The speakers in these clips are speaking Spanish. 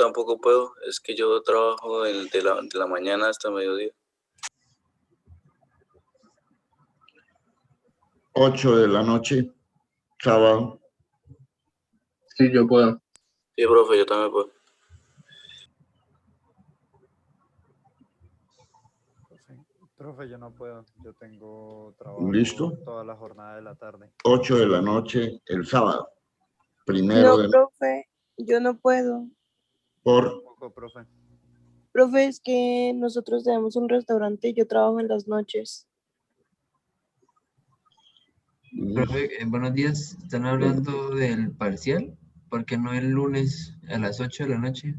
tampoco puedo. Es que yo trabajo de la mañana hasta mediodía. 8 de la noche, sábado. Sí, yo puedo. Sí, profe, yo también puedo. Profe, yo no puedo. Yo tengo trabajo. ¿Listo? Toda la jornada de la tarde. 8 de la noche, el sábado. Primero No, de... profe, yo no puedo. Por... Tampoco, profe. Profe, es que nosotros tenemos un restaurante y yo trabajo en las noches. Profe, buenos días. ¿Están hablando del parcial? ¿Por qué no el lunes a las 8 de la noche?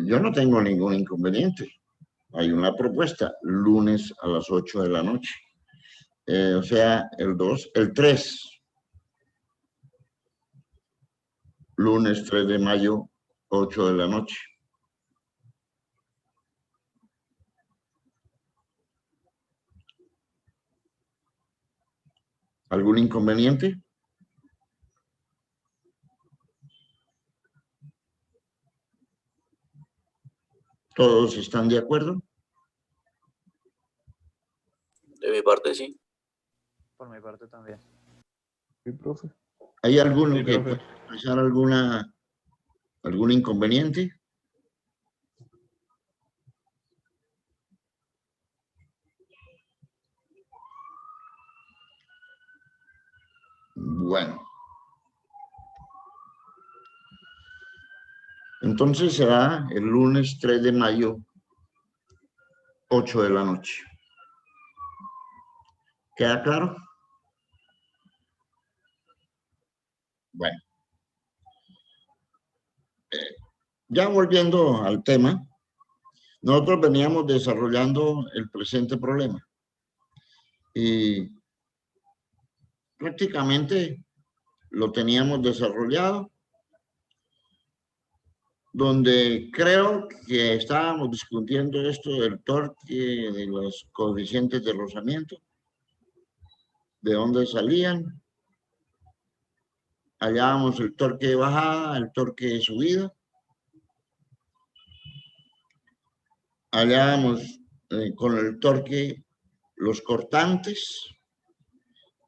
Yo no tengo ningún inconveniente. Hay una propuesta, lunes a las 8 de la noche. O sea, el 2, el 3. Lunes 3 de mayo, 8 de la noche. ¿Algún inconveniente? ¿Todos están de acuerdo? De mi parte, sí. Por mi parte también. Sí, profe. ¿Hay alguno Sí, que profe. pueda expresar algún inconveniente? Bueno. Entonces será el lunes 3 de mayo, 8 de la noche. ¿Queda claro? Bueno. Ya volviendo al tema, nosotros veníamos desarrollando el presente problema y prácticamente lo teníamos desarrollado, donde creo que estábamos discutiendo esto del torque, de los coeficientes de rozamiento, de dónde salían, hallábamos el torque de bajada, el torque de subida, hallábamos con el torque los cortantes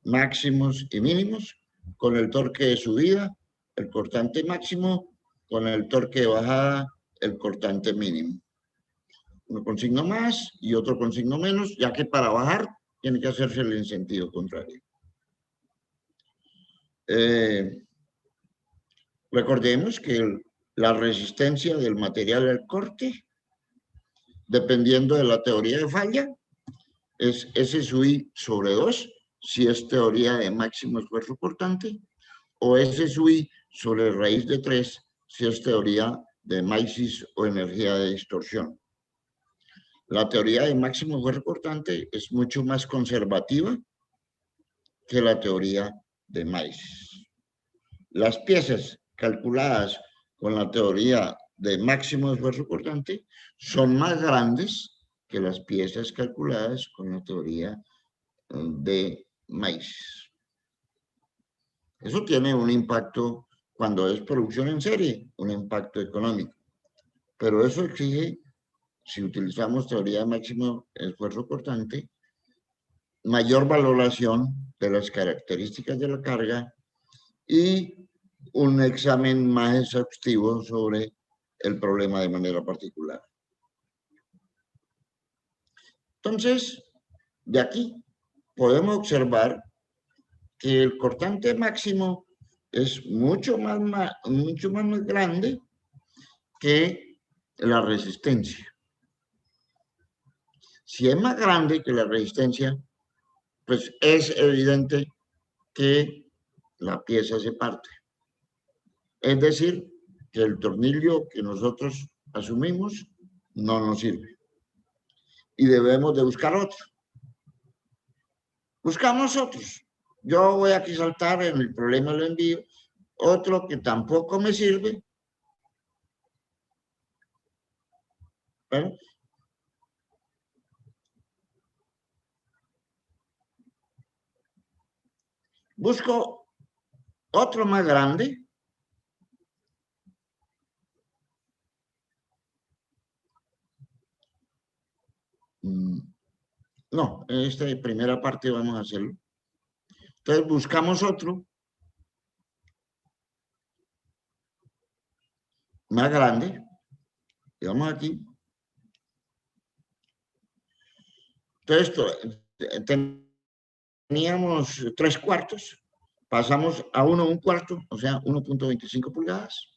máximos y mínimos, con el torque de subida, el cortante máximo, con el torque de bajada, el cortante mínimo. Uno con signo más y otro con signo menos, ya que para bajar tiene que hacerse en sentido contrario. Recordemos que la resistencia del material al corte, dependiendo de la teoría de falla, es S sub I sobre 2, si es teoría de máximo esfuerzo cortante, o S sub I sobre raíz de 3, si es teoría de Mises o energía de distorsión. La teoría de máximo esfuerzo cortante es mucho más conservativa que la teoría de Mises. Las piezas calculadas con la teoría de máximo esfuerzo cortante son más grandes que las piezas calculadas con la teoría de Mises. Eso tiene un impacto cuando es producción en serie, un impacto económico. Pero eso exige, si utilizamos teoría de máximo esfuerzo cortante, mayor valoración de las características de la carga y un examen más exhaustivo sobre el problema de manera particular. Entonces, de aquí podemos observar que el cortante máximo es mucho más grande que la resistencia. Si es más grande que la resistencia, pues es evidente que la pieza se parte. Es decir, que el tornillo que nosotros asumimos no nos sirve. Y debemos de buscar otro. Buscamos otros. Yo voy aquí a saltar en el problema del envío, otro que tampoco me sirve. ¿Bueno? Busco otro más grande. No, en esta primera parte vamos a hacerlo. Entonces buscamos otro más grande. Y vamos aquí. Entonces teníamos 3/4. Pasamos a 1/4, o sea, 1.25 pulgadas.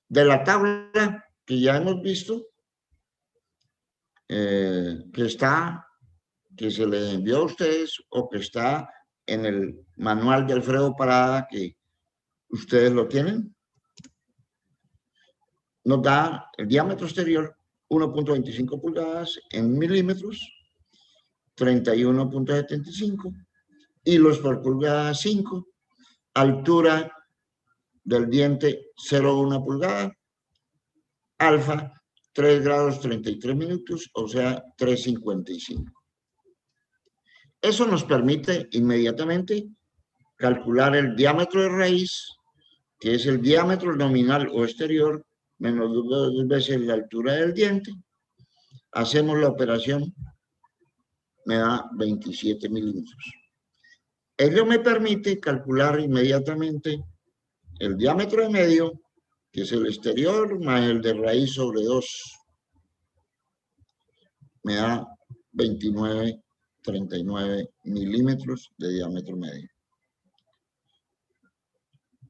De la tabla que ya hemos visto, que se les envió a ustedes o que está en el manual de Alfredo Parada, que ustedes lo tienen, nos da el diámetro exterior 1.25 pulgadas en milímetros, 31.75, hilos por pulgada 5, altura del diente 0,1 pulgada, alfa 3 grados 33 minutos, o sea 3,55. Eso nos permite inmediatamente calcular el diámetro de raíz, que es el diámetro nominal o exterior, menos 2 veces la altura del diente. Hacemos la operación, me da 27 milímetros. Ello me permite calcular inmediatamente el diámetro de medio, que es el exterior, más el de raíz sobre 2. Me da 29,39 milímetros de diámetro medio.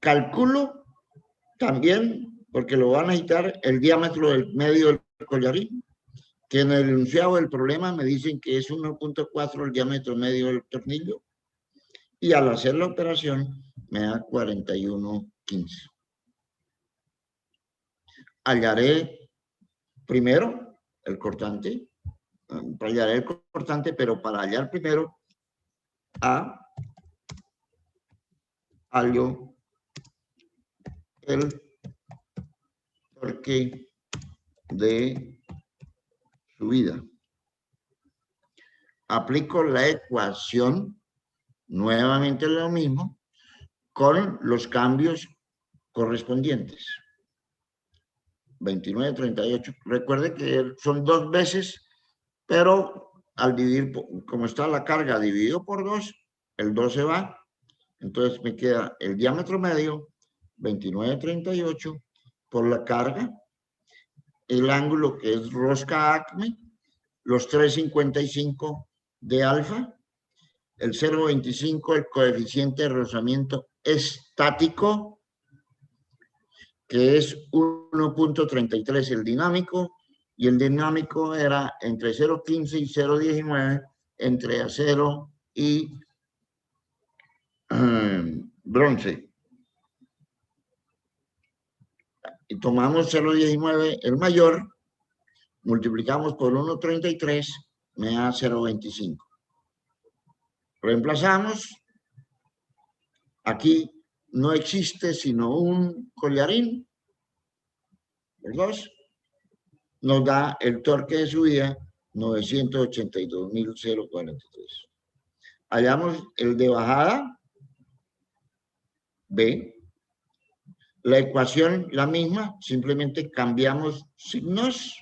Calculo también, porque lo van a necesitar, el diámetro del medio del collarín, que en el enunciado del problema me dicen que es 1.4 el diámetro medio del tornillo, y al hacer la operación me da 41,15. Hallaré primero el cortante, pero para hallar primero hallo el torque de subida. Aplico la ecuación, nuevamente lo mismo, con los cambios correspondientes. 29,38. Recuerde que son 2 veces, pero al dividir, como está la carga dividido por 2, el 2 se va. Entonces me queda el diámetro medio, 29,38, por la carga, el ángulo que es rosca Acme, los 3,55 de alfa, el 0,25 el coeficiente de rozamiento estático, que es 1.33 el dinámico, y el dinámico era entre 0,15 y 0,19, entre acero y bronce. Y tomamos 0,19 el mayor, multiplicamos por 1,33, me da 0,25. Reemplazamos. Aquí no existe sino un collarín, por 2, nos da el torque de subida 982.043. Hallamos el de bajada, B. La ecuación la misma, simplemente cambiamos signos,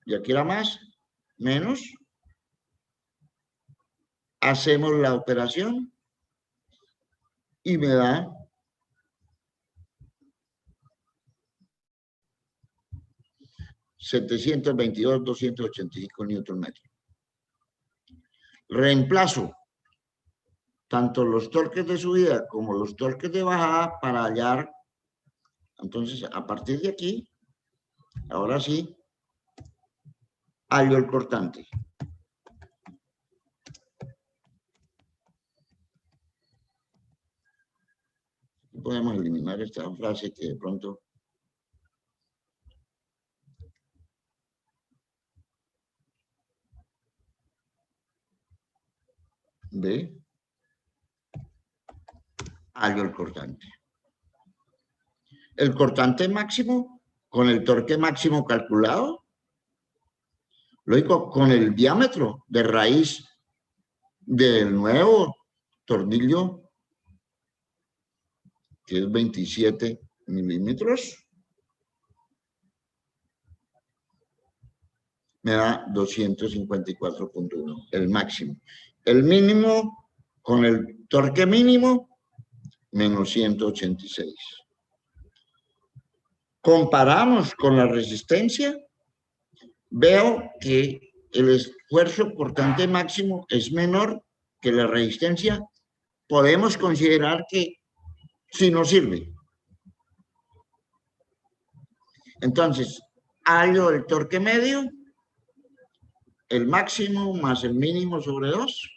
y aquí era más, menos. Hacemos la operación y me da 722.285 Newton metro. Reemplazo tanto los torques de subida como los torques de bajada para hallar. Entonces, a partir de aquí, ahora sí, hallo el cortante. Podemos eliminar esta frase que de pronto... ¿Ve? Hallo el cortante. El cortante máximo con el torque máximo calculado, lógico, con el diámetro de raíz del nuevo tornillo que es 27 milímetros, me da 254.1, el máximo. El mínimo, con el torque mínimo, menos 186. Comparamos con la resistencia, veo que el esfuerzo cortante máximo es menor que la resistencia. Podemos considerar que sí nos sirve. Entonces, hallo el torque medio, el máximo más el mínimo sobre 2.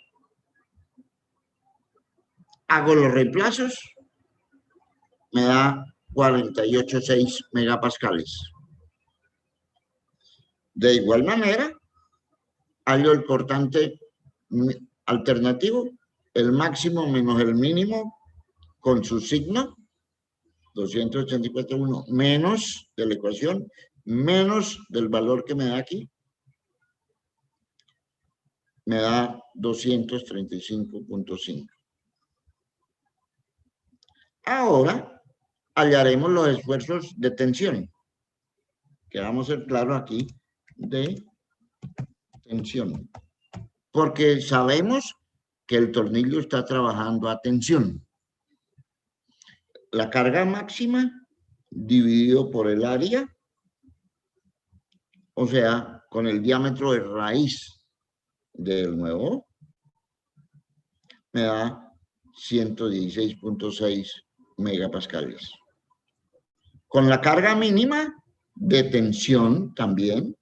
Hago los reemplazos, me da 48,6 megapascales. De igual manera, hallo el cortante alternativo, el máximo menos el mínimo con su signo, 284.1 menos de la ecuación, menos del valor que me da aquí, me da 235.5. Ahora hallaremos los esfuerzos de tensión, que vamos a ser claros aquí, de tensión, porque sabemos que el tornillo está trabajando a tensión. La carga máxima dividido por el área, o sea, con el diámetro de raíz del nuevo, me da 116.6 megapascales. Con la carga mínima de tensión también,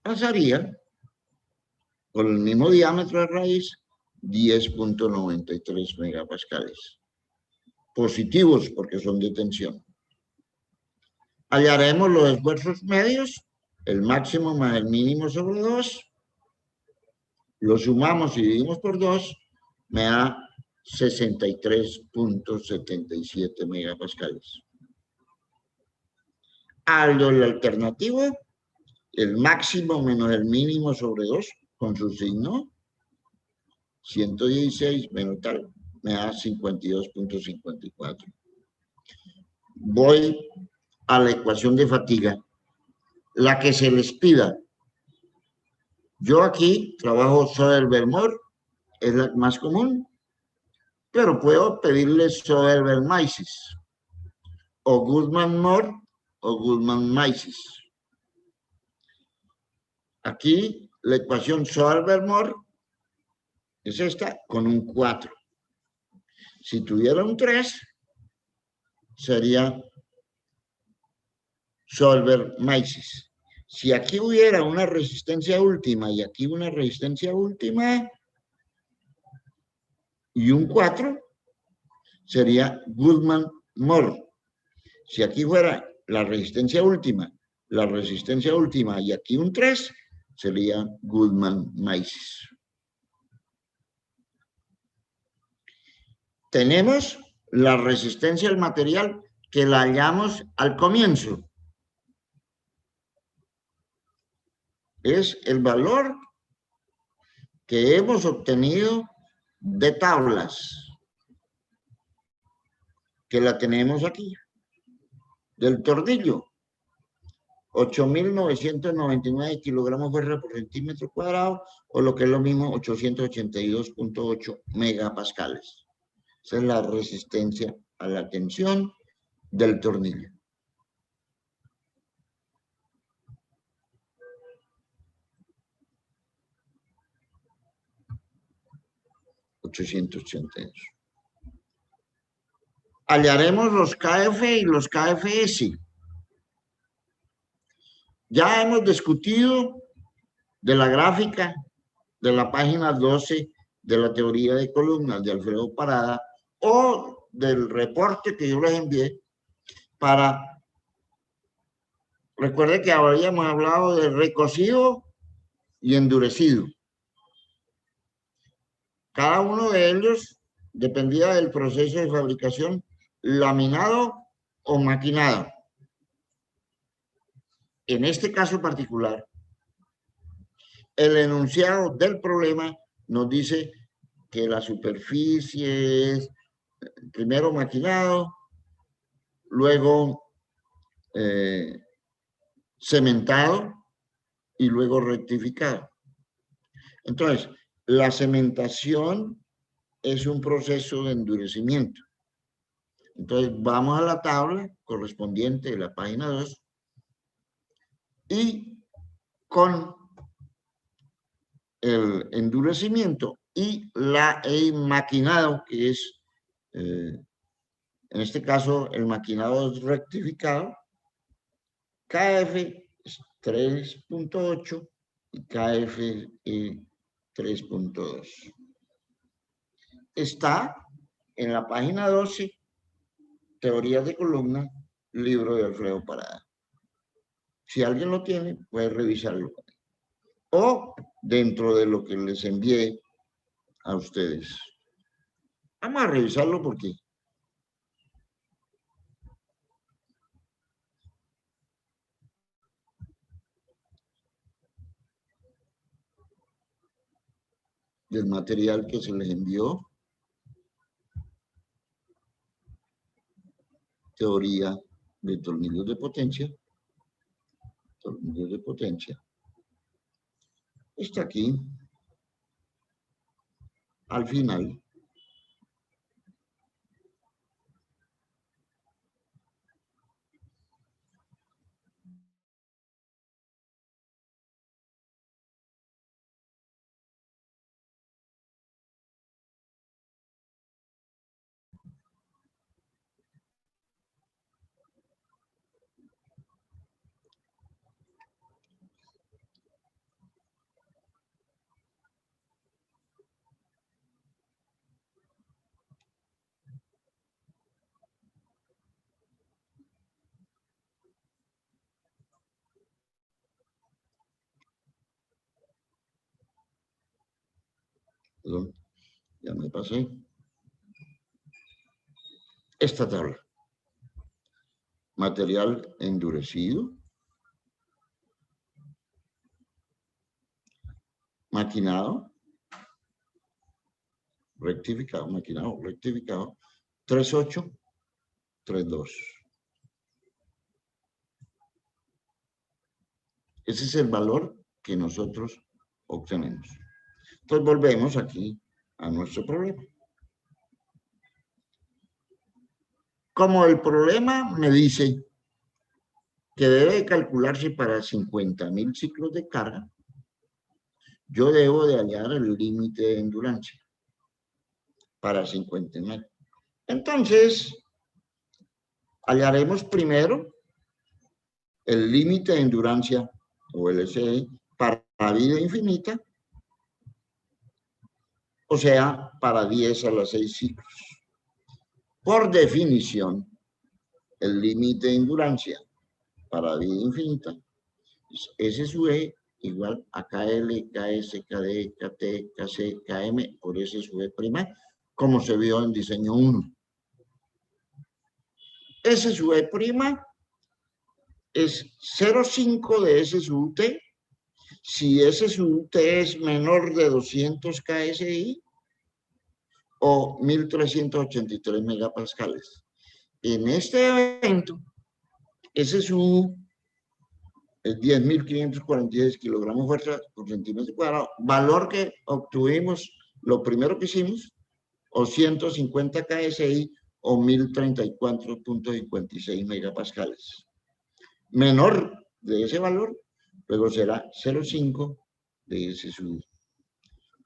pasaría con el mismo diámetro de raíz 10.93 megapascales. Positivos porque son de tensión. Hallaremos los esfuerzos medios, el máximo más el mínimo sobre 2. Lo sumamos y dividimos por 2, me da 63.77 megapascales. Hallo el alternativo, el máximo menos el mínimo sobre 2, con su signo, 116 menos tal, me da 52.54. Voy a la ecuación de fatiga, la que se les pida. Yo aquí trabajo Söderberg-Mohr, es la más común, pero puedo pedirles Söderberg-Maisis, o Goodman-Mohr, o Goodman-Maisis. Aquí la ecuación Söderberg-Mohr es esta con un 4. Si tuviera un 3, sería Söderberg-Maisis. Si aquí hubiera una resistencia última y aquí una resistencia última y un 4, sería Goodman-Mohr. Si aquí fuera la resistencia última y aquí un 3, sería Goodman-Maisis. Tenemos la resistencia del material que la hallamos al comienzo. Es el valor que hemos obtenido de tablas, que la tenemos aquí, del tornillo, 8.999 kilogramos fuerza por centímetro cuadrado, o lo que es lo mismo, 882.8 megapascales. Esa es la resistencia a la tensión del tornillo. Hallaremos los KF y los KFS. Ya hemos discutido de la gráfica de la página 12 de la teoría de columnas de Alfredo Parada, o del reporte que yo les envié para... Recuerde que habíamos hablado de recocido y endurecido. Cada uno de ellos dependía del proceso de fabricación, laminado o maquinado. En este caso particular, el enunciado del problema nos dice que la superficie es primero maquinado, luego cementado y luego rectificado. Entonces, la cementación es un proceso de endurecimiento. Entonces, vamos a la tabla correspondiente de la página 2 y con el endurecimiento y el maquinado, que es, en este caso, el maquinado es rectificado, KF es 3.8 y KF es 3.2. Está en la página 12, Teorías de columna, libro de Alfredo Parada. Si alguien lo tiene, puede revisarlo. O dentro de lo que les envié a ustedes. Vamos a revisarlo porque del material que se les envió, teoría de tornillos de potencia, está aquí, al final. Perdón, ya me pasé. Esta tabla. Material endurecido. Maquinado. Rectificado, maquinado, rectificado. 3.8, 3.2. Ese es el valor que nosotros obtenemos. Entonces volvemos aquí a nuestro problema. Como el problema me dice que debe calcularse para 50.000 ciclos de carga, yo debo de hallar el límite de endurancia para 50.000. Entonces, hallaremos primero el límite de endurancia o LSI para vida infinita, o sea, para 10 a la 6 ciclos. Por definición, el límite de endurancia para vida infinita es S sub E igual a KL, KS, KD, KT, KC, KM por S sub E prima, como se vio en diseño 1. S sub E prima es 0,5 de S sub T. Si S sub T es menor de 200 KSI o 1383 megapascales. En este evento, S sub es 10.546 kilogramos fuerza por centímetro cuadrado, valor que obtuvimos lo primero que hicimos, o 150 KSI o 1034.56 megapascales. Menor de ese valor, luego será 0,5 de ese sub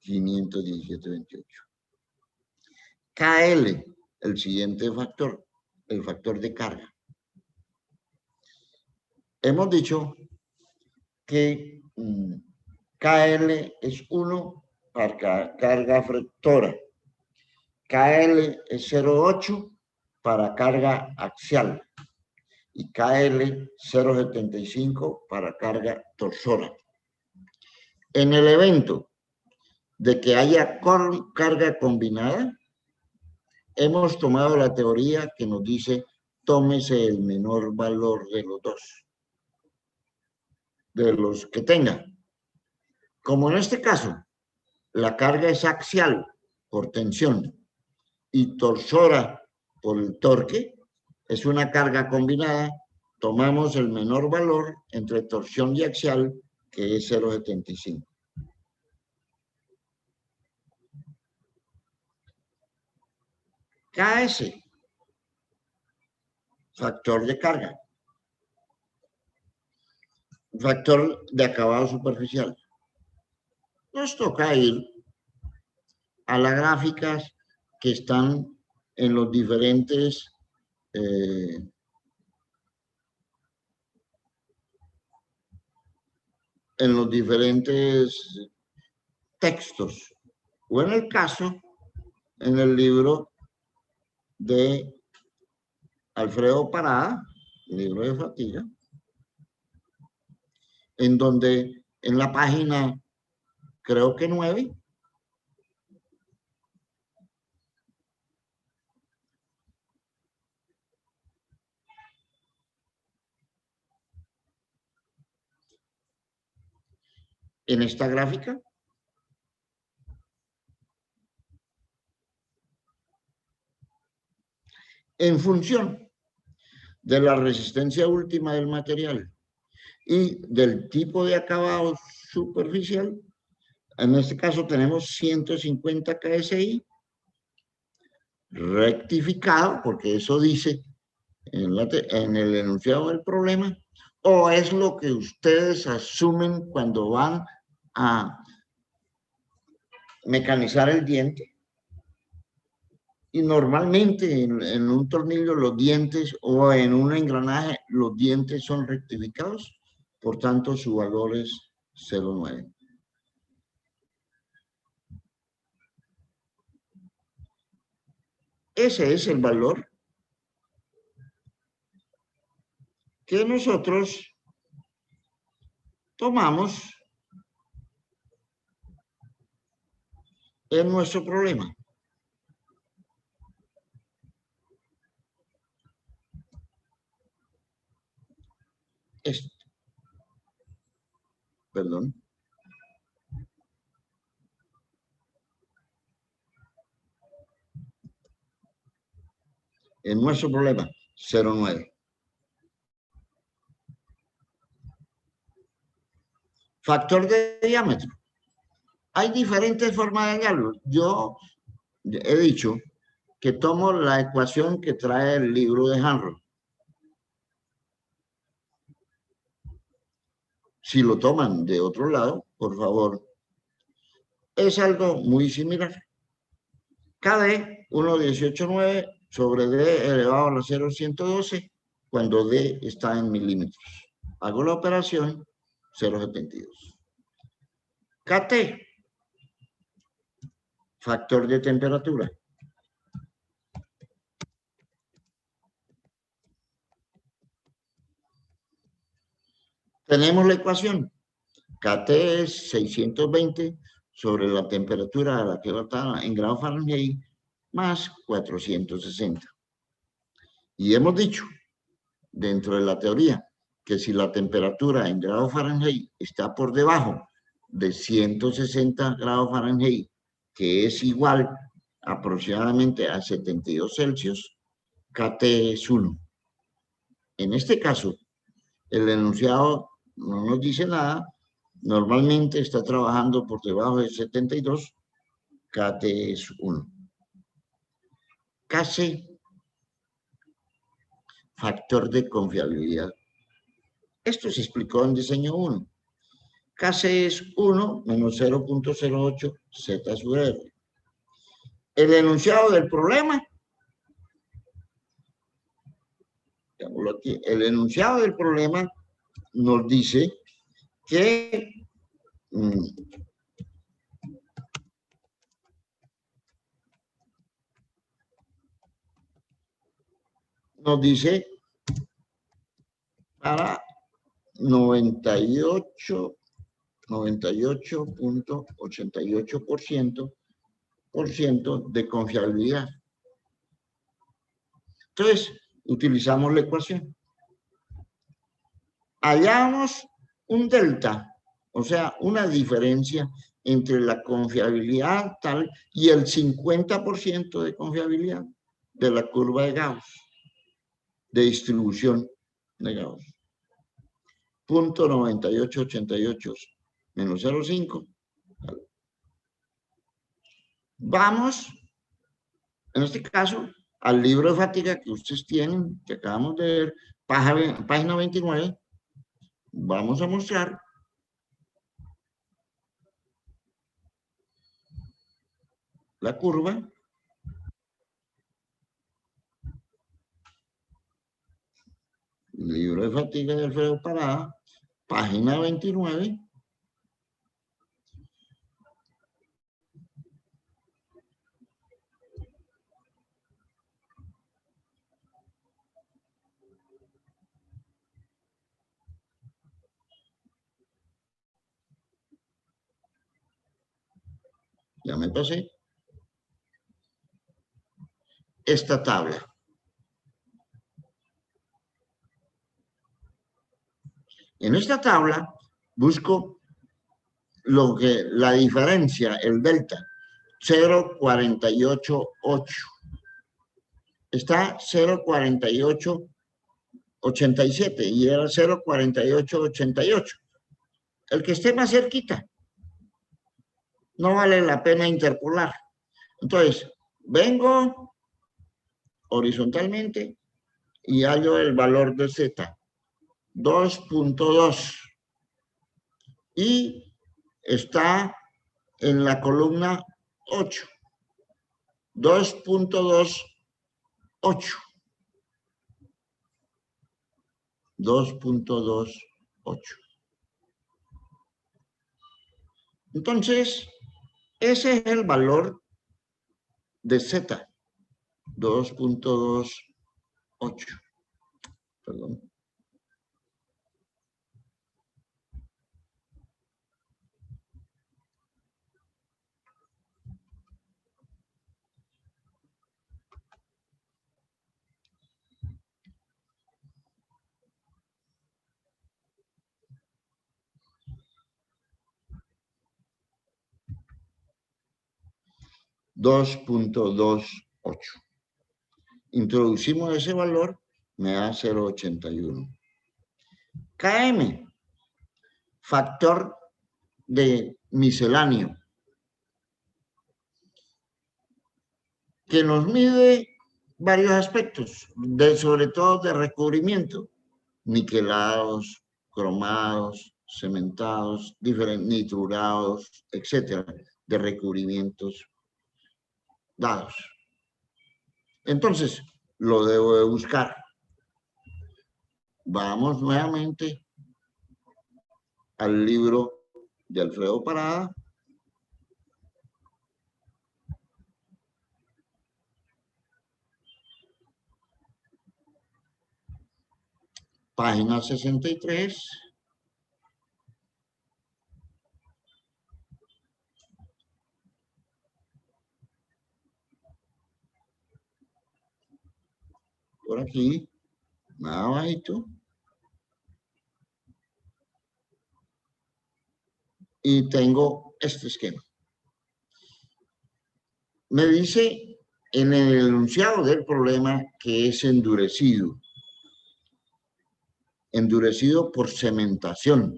517.28. KL, el siguiente factor, el factor de carga. Hemos dicho que KL es 1 para carga flectora. KL es 0,8 para carga axial. Y KL 0,75 para carga torsora. En el evento de que haya carga combinada, hemos tomado la teoría que nos dice tómese el menor valor de los dos, de los que tenga. Como en este caso, la carga es axial por tensión y torsora por el torque, es una carga combinada. Tomamos el menor valor entre torsión y axial, que es 0,75. KS, factor de carga, factor de acabado superficial. Nos toca ir a las gráficas que están en los diferentes textos, o en el caso, en el libro de Alfredo Parada, libro de fatiga, en donde en la página, creo que 9, en esta gráfica, en función de la resistencia última del material y del tipo de acabado superficial, en este caso tenemos 150 KSI, rectificado, porque eso dice en el enunciado del problema, o es lo que ustedes asumen cuando van a mecanizar el diente. Y normalmente en un tornillo los dientes o en un engranaje los dientes son rectificados, por tanto su valor es 0,9. Ese es el valor que nosotros tomamos en nuestro problema. Perdón. En nuestro problema, 0,9. Factor de diámetro. Hay diferentes formas de hallarlo. Yo he dicho que tomo la ecuación que trae el libro de Hanrock. Si lo toman de otro lado, por favor, es algo muy similar. KD 1,189 sobre D elevado a la 0,112 cuando D está en milímetros. Hago la operación 0,72. KT, factor de temperatura. Tenemos la ecuación. KT es 620 sobre la temperatura a la que va a estar en grados Fahrenheit más 460. Y hemos dicho, dentro de la teoría, que si la temperatura en grados Fahrenheit está por debajo de 160 grados Fahrenheit, que es igual aproximadamente a 72 Celsius, KT es 1. En este caso, el enunciado no nos dice nada. Normalmente está trabajando por debajo de 72, KT es 1. KC, factor de confiabilidad. Esto se explicó en diseño 1. KC es 1 menos 0,08 Z sub R. El enunciado del problema, el enunciado del problema nos dice que para 98.88% de confiabilidad. Entonces, utilizamos la ecuación. Hallamos un delta, o sea, una diferencia entre la confiabilidad tal y el 50% de confiabilidad de la curva de Gauss, de distribución de Gauss. 0.9888 menos 0.5. Vamos, en este caso, al libro de fatiga que ustedes tienen, que acabamos de ver, página 29. Vamos a mostrar la curva. Libro de fatiga de Alfredo Parada, página 29. Ya me pasé. Esta tabla. En esta tabla busco la diferencia, el delta, 0.488. Está 0.4887 y era 0.4888. El que esté más cerquita. No vale la pena interpolar. Entonces, vengo horizontalmente y hallo el valor de Z. 2.2 y está en la columna 8. 2.28. 2.28. Entonces, ese es el valor de Z. 2.28. Perdón. .28. Introducimos ese valor, me da 0.81. KM, factor de misceláneo, que nos mide varios aspectos, sobre todo de recubrimiento, niquelados, cromados, cementados, niturados, etcétera, de recubrimientos dados. Entonces, lo debo de buscar. Vamos nuevamente al libro de Alfredo Parada. Página 63. Por aquí, más abajito. Y tengo este esquema. Me dice en el enunciado del problema que es endurecido. Endurecido por cementación.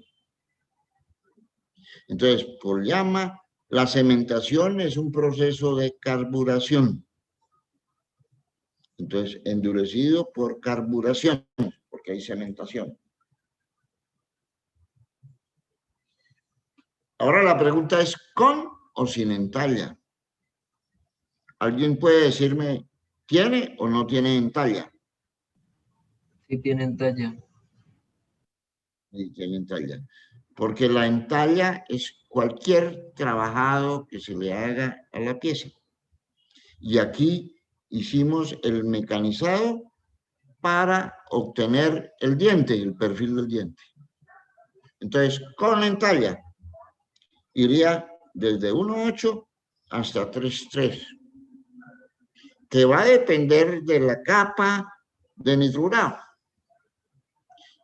Entonces, por llama, la cementación es un proceso de carburación. Entonces, endurecido por carburación, porque hay cementación. Ahora la pregunta es, ¿con o sin entalla? ¿Alguien puede decirme, tiene o no tiene entalla? Sí tienen talla. Sí, tiene entalla. Porque la entalla es cualquier trabajado que se le haga a la pieza. Y aquí hicimos el mecanizado para obtener el diente, el perfil del diente. Entonces, con entalla, iría desde 1.8 hasta 3.3, que va a depender de la capa de nitrurado.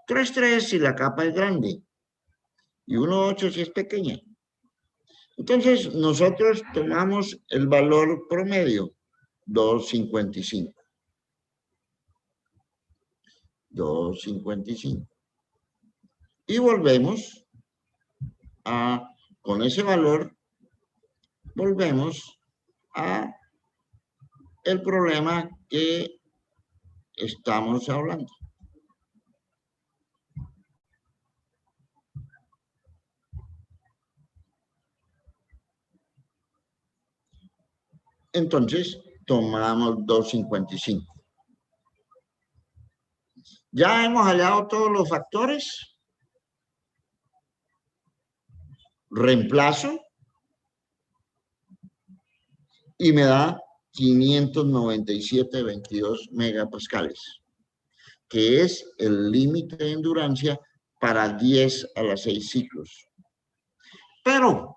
3.3 si la capa es grande y 1.8 si es pequeña. Entonces, nosotros tomamos el valor promedio, 2.55. 2.55. Y volvemos a, con ese valor, volvemos a el problema que estamos hablando. Entonces, tomamos 2.55. Ya hemos hallado todos los factores. Reemplazo y me da 597.22 megapascales, que es el límite de endurancia para 10 a las 6 ciclos. Pero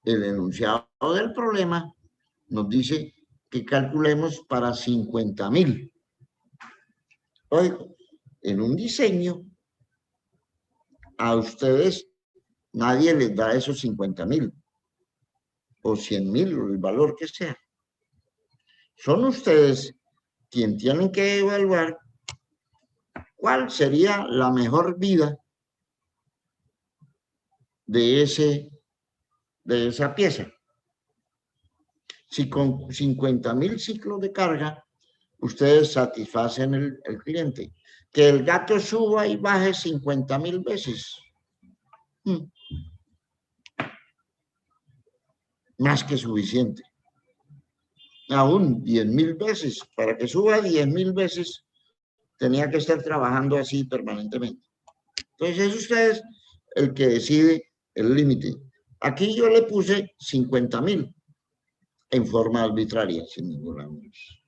el enunciado del problema nos dice que calculemos para 50.000. Oiga, en un diseño, a ustedes nadie les da esos 50.000 o 100.000 o el valor que sea. Son ustedes quienes tienen que evaluar cuál sería la mejor vida de esa pieza. Si con 50.000 ciclos de carga, ustedes satisfacen el cliente. Que el gato suba y baje 50.000 veces. Más que suficiente. Aún 10.000 veces. Para que suba 10.000 veces, tenía que estar trabajando así permanentemente. Entonces es ustedes el que decide el límite. Aquí yo le puse 50.000 en forma arbitraria, sin ninguna menos.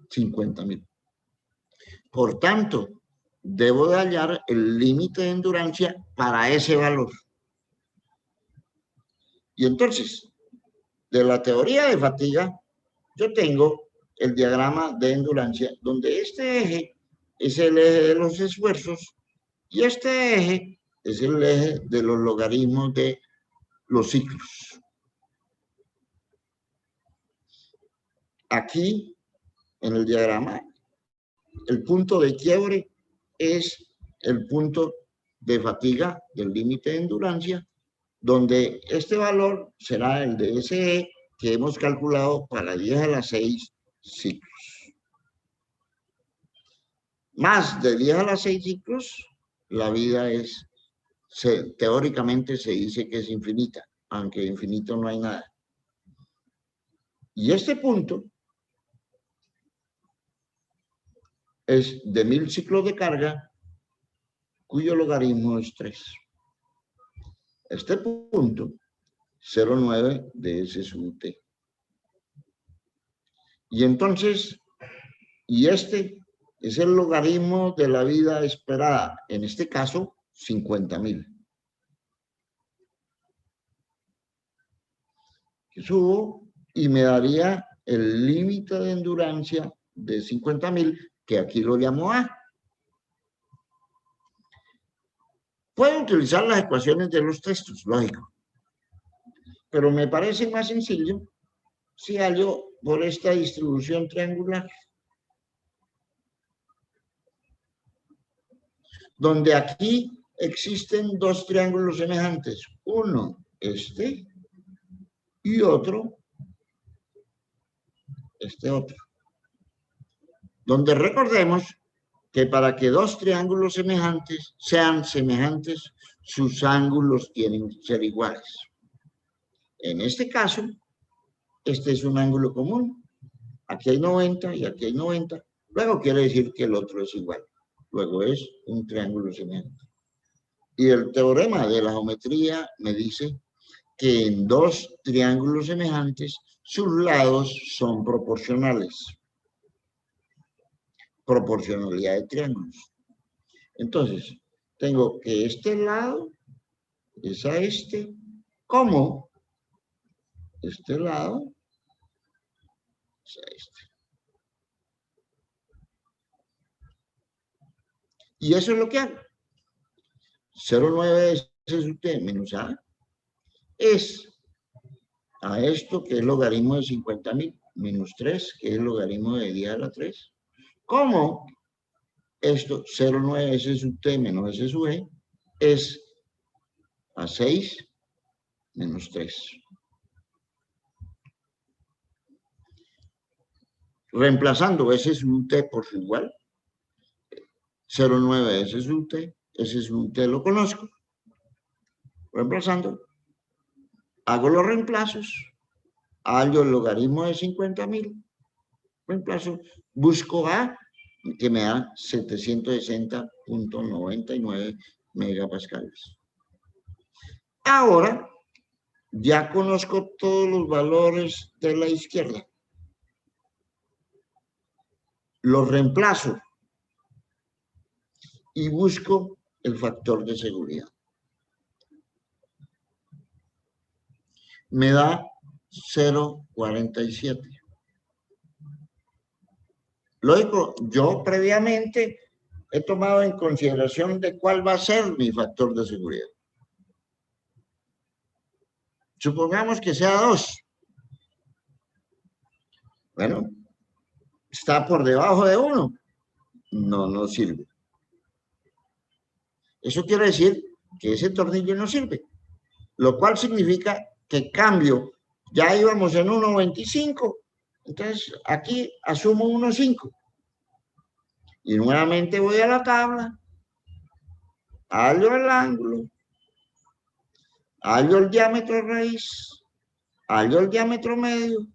50.000. Por tanto, debo de hallar el límite de endurancia para ese valor. Y entonces, de la teoría de fatiga, yo tengo el diagrama de endurancia, donde este eje es el eje de los esfuerzos y este eje es el eje de los logaritmos de los ciclos. Aquí, en el diagrama, el punto de quiebre es el punto de fatiga del límite de endurancia, donde este valor será el de ese E que hemos calculado para 10 a las 6 ciclos. Más de 10 a las 6 ciclos, la vida es, teóricamente se dice que es infinita, aunque infinito no hay nada. Y este punto es de 1000 ciclos de carga, cuyo logaritmo es 3. Este punto, 0,9 de S sub T. Y entonces, y este es el logaritmo de la vida esperada, en este caso, 50.000. Subo y me daría el límite de endurancia de 50.000, que aquí lo llamo A. Puedo utilizar las ecuaciones de los textos, lógico. Pero me parece más sencillo si hallo por esta distribución triangular. Donde aquí existen dos triángulos semejantes. Uno, este, y otro, este otro. Donde recordemos que para que dos triángulos semejantes sean semejantes, sus ángulos tienen que ser iguales. En este caso, este es un ángulo común. Aquí hay 90 y aquí hay 90. Luego quiere decir que el otro es igual. Luego es un triángulo semejante. Y el teorema de la geometría me dice que en dos triángulos semejantes sus lados son proporcionales. Proporcionalidad de triángulos. Entonces, tengo que este lado es a este, como este lado es a este. Y eso es lo que hago. 0,9 S sub T menos A es a esto, que es logaritmo de 50.000, menos 3, que es logaritmo de 10 a la 3. ¿Cómo? Esto, 0,9 S sub T menos S sub E, es a 6 menos 3. Reemplazando S sub T por su igual, 0,9 S sub T, S sub T lo conozco. Reemplazando, hago los reemplazos, hallo el logaritmo de 50.000, reemplazo, busco A, que me da 760.99 megapascales. Ahora, ya conozco todos los valores de la izquierda. Los reemplazo y busco el factor de seguridad. Me da 0,47. Lógico, yo previamente he tomado en consideración de cuál va a ser mi factor de seguridad. Supongamos que sea 2. Bueno, está por debajo de 1. No sirve. Eso quiere decir que ese tornillo no sirve. Lo cual significa que cambio. Ya íbamos en 1,25. Entonces, aquí asumo 1,5. Y nuevamente voy a la tabla. Hallo el ángulo. Hallo el diámetro de raíz. Hallo el diámetro medio.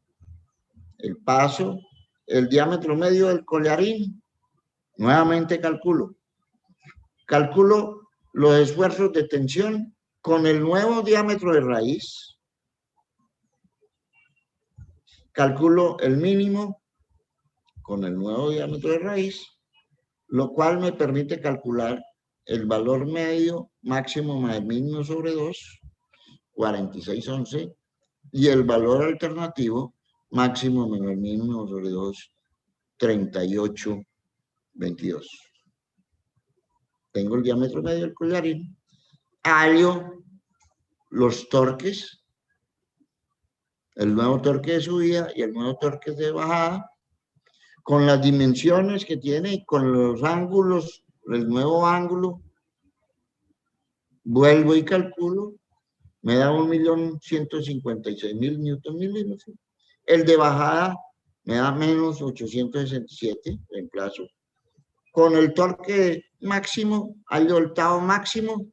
El paso. El diámetro medio del collarín. Nuevamente calculo. Calculo los esfuerzos de tensión con el nuevo diámetro de raíz. Calculo el mínimo con el nuevo diámetro de raíz, lo cual me permite calcular el valor medio máximo más el mínimo sobre 2, 46,11, y el valor alternativo máximo menos el mínimo sobre 2, 38,22. Tengo el diámetro medio del collarín, hallo los torques, el nuevo torque de subida y el nuevo torque de bajada, con las dimensiones que tiene y con los ángulos, el nuevo ángulo, vuelvo y calculo, me da 1.156.000 newton milímetros. El de bajada me da menos 867, reemplazo. Con el torque máximo, hallo el tau máximo,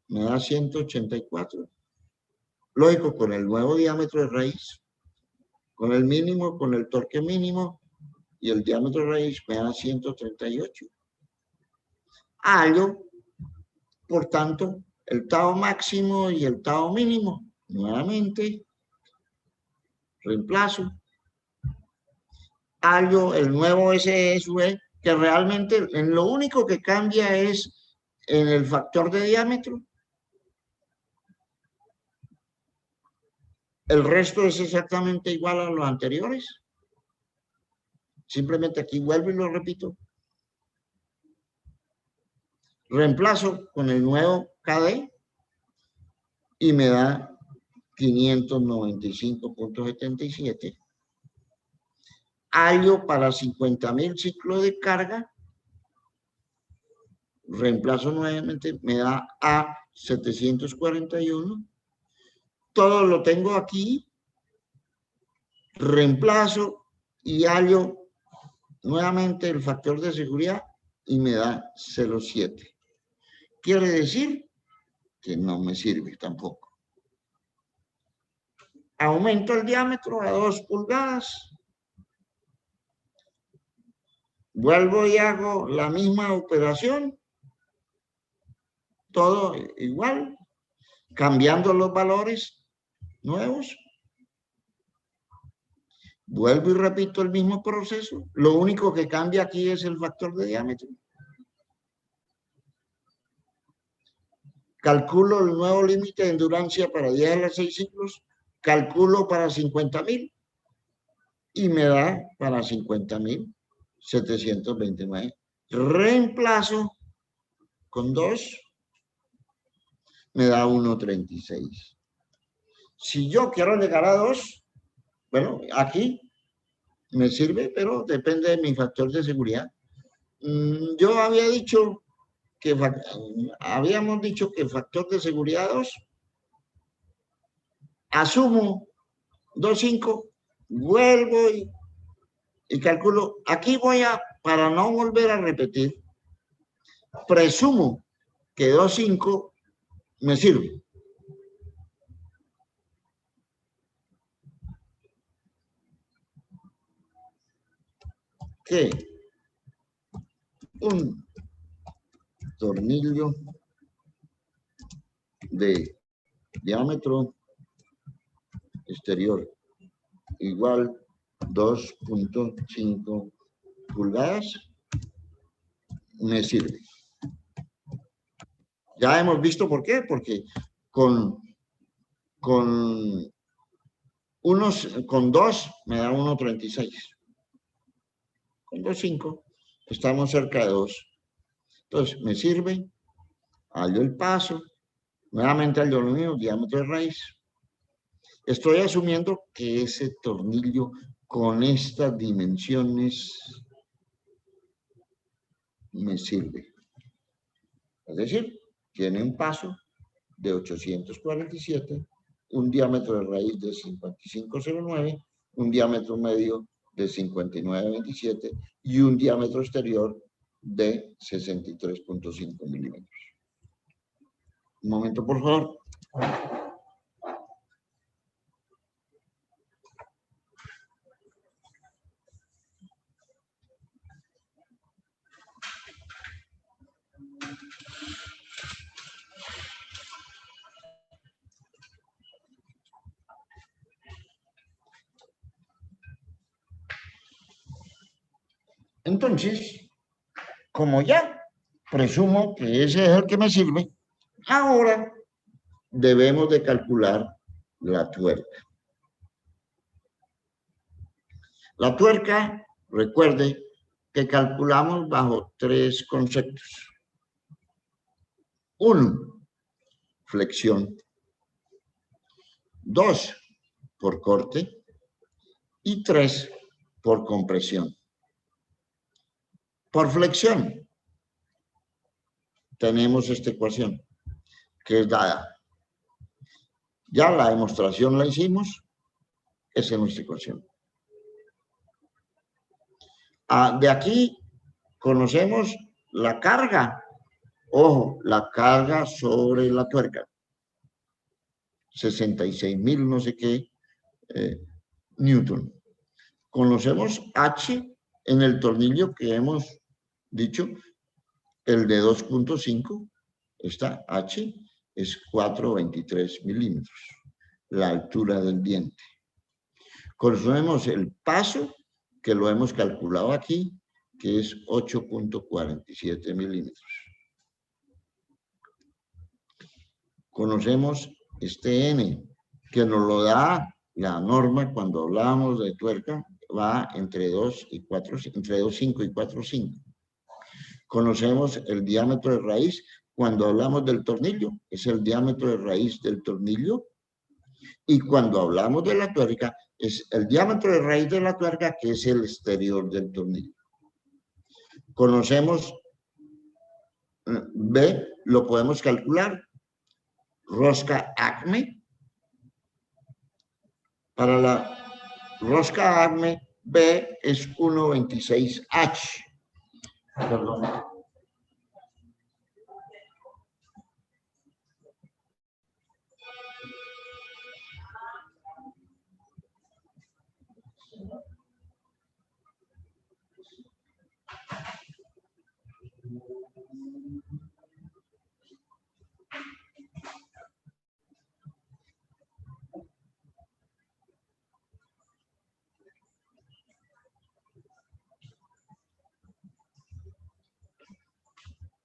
me da 184. Lógico, con el nuevo diámetro de raíz, con el mínimo, con el torque mínimo, y el diámetro de raíz me da 138. Hallo, por tanto, el tau máximo y el tau mínimo. Nuevamente, reemplazo. Hallo el nuevo SSV, que realmente en lo único que cambia es en el factor de diámetro. El resto es exactamente igual a los anteriores. Simplemente aquí vuelvo y lo repito. Reemplazo con el nuevo KD y me da 595.77. Hallo para 50.000 ciclos de carga. Reemplazo nuevamente, me da a 741. Todo lo tengo aquí. Reemplazo y hallo nuevamente el factor de seguridad y me da 0,7. Quiere decir que no me sirve tampoco. Aumento el diámetro a 2 pulgadas. Vuelvo y hago la misma operación. Todo igual. Cambiando los valores nuevos. Vuelvo y repito el mismo proceso. Lo único que cambia aquí es el factor de diámetro. Calculo el nuevo límite de endurancia para 10 a la 6 ciclos. Calculo para 50.000. Y me da para 50.000 729. Reemplazo con 2. Me da 1,36. Si yo quiero llegar a 2, bueno, aquí me sirve, pero depende de mi factor de seguridad. Yo había dicho que habíamos dicho que factor de seguridad 2, asumo 2.5, vuelvo y calculo. Aquí voy a, para no volver a repetir, presumo que 2.5 me sirve. Que un tornillo de diámetro exterior igual 2.5 pulgadas me sirve. Ya hemos visto por qué, porque con 2 me da 1.36. Con 2.5 estamos cerca de 2. Entonces me sirve, hallo el paso, nuevamente hallo lo mismo, diámetro de raíz. Estoy asumiendo que ese tornillo con estas dimensiones me sirve. Es decir, tiene un paso de 847, un diámetro de raíz de 55,09, un diámetro medio de 59,27 y un diámetro exterior de 63,5 milímetros. Un momento, por favor. Entonces, como ya presumo que ese es el que me sirve, ahora debemos de calcular la tuerca. La tuerca, recuerde que calculamos bajo 3 conceptos. 1, flexión. 2, por corte. Y 3, por compresión. Por flexión, tenemos esta ecuación, que es dada. Ya la demostración la hicimos, esa es nuestra ecuación. De aquí conocemos la carga. Ojo, la carga sobre la tuerca. 66.000 no sé qué Newton. Conocemos H en el tornillo que hemos dicho, el de 2.5, está H, es 4,23 milímetros, la altura del diente. Conocemos el paso, que lo hemos calculado aquí, que es 8,47 milímetros. Conocemos este N, que nos lo da la norma cuando hablamos de tuerca, va entre 2 y 4, entre 2,5 y 4,5. Conocemos el diámetro de raíz cuando hablamos del tornillo, es el diámetro de raíz del tornillo. Y cuando hablamos de la tuerca, es el diámetro de raíz de la tuerca, que es el exterior del tornillo. Conocemos B, lo podemos calcular. Rosca Acme. Para la rosca Acme, B es 1,26H. Perdón.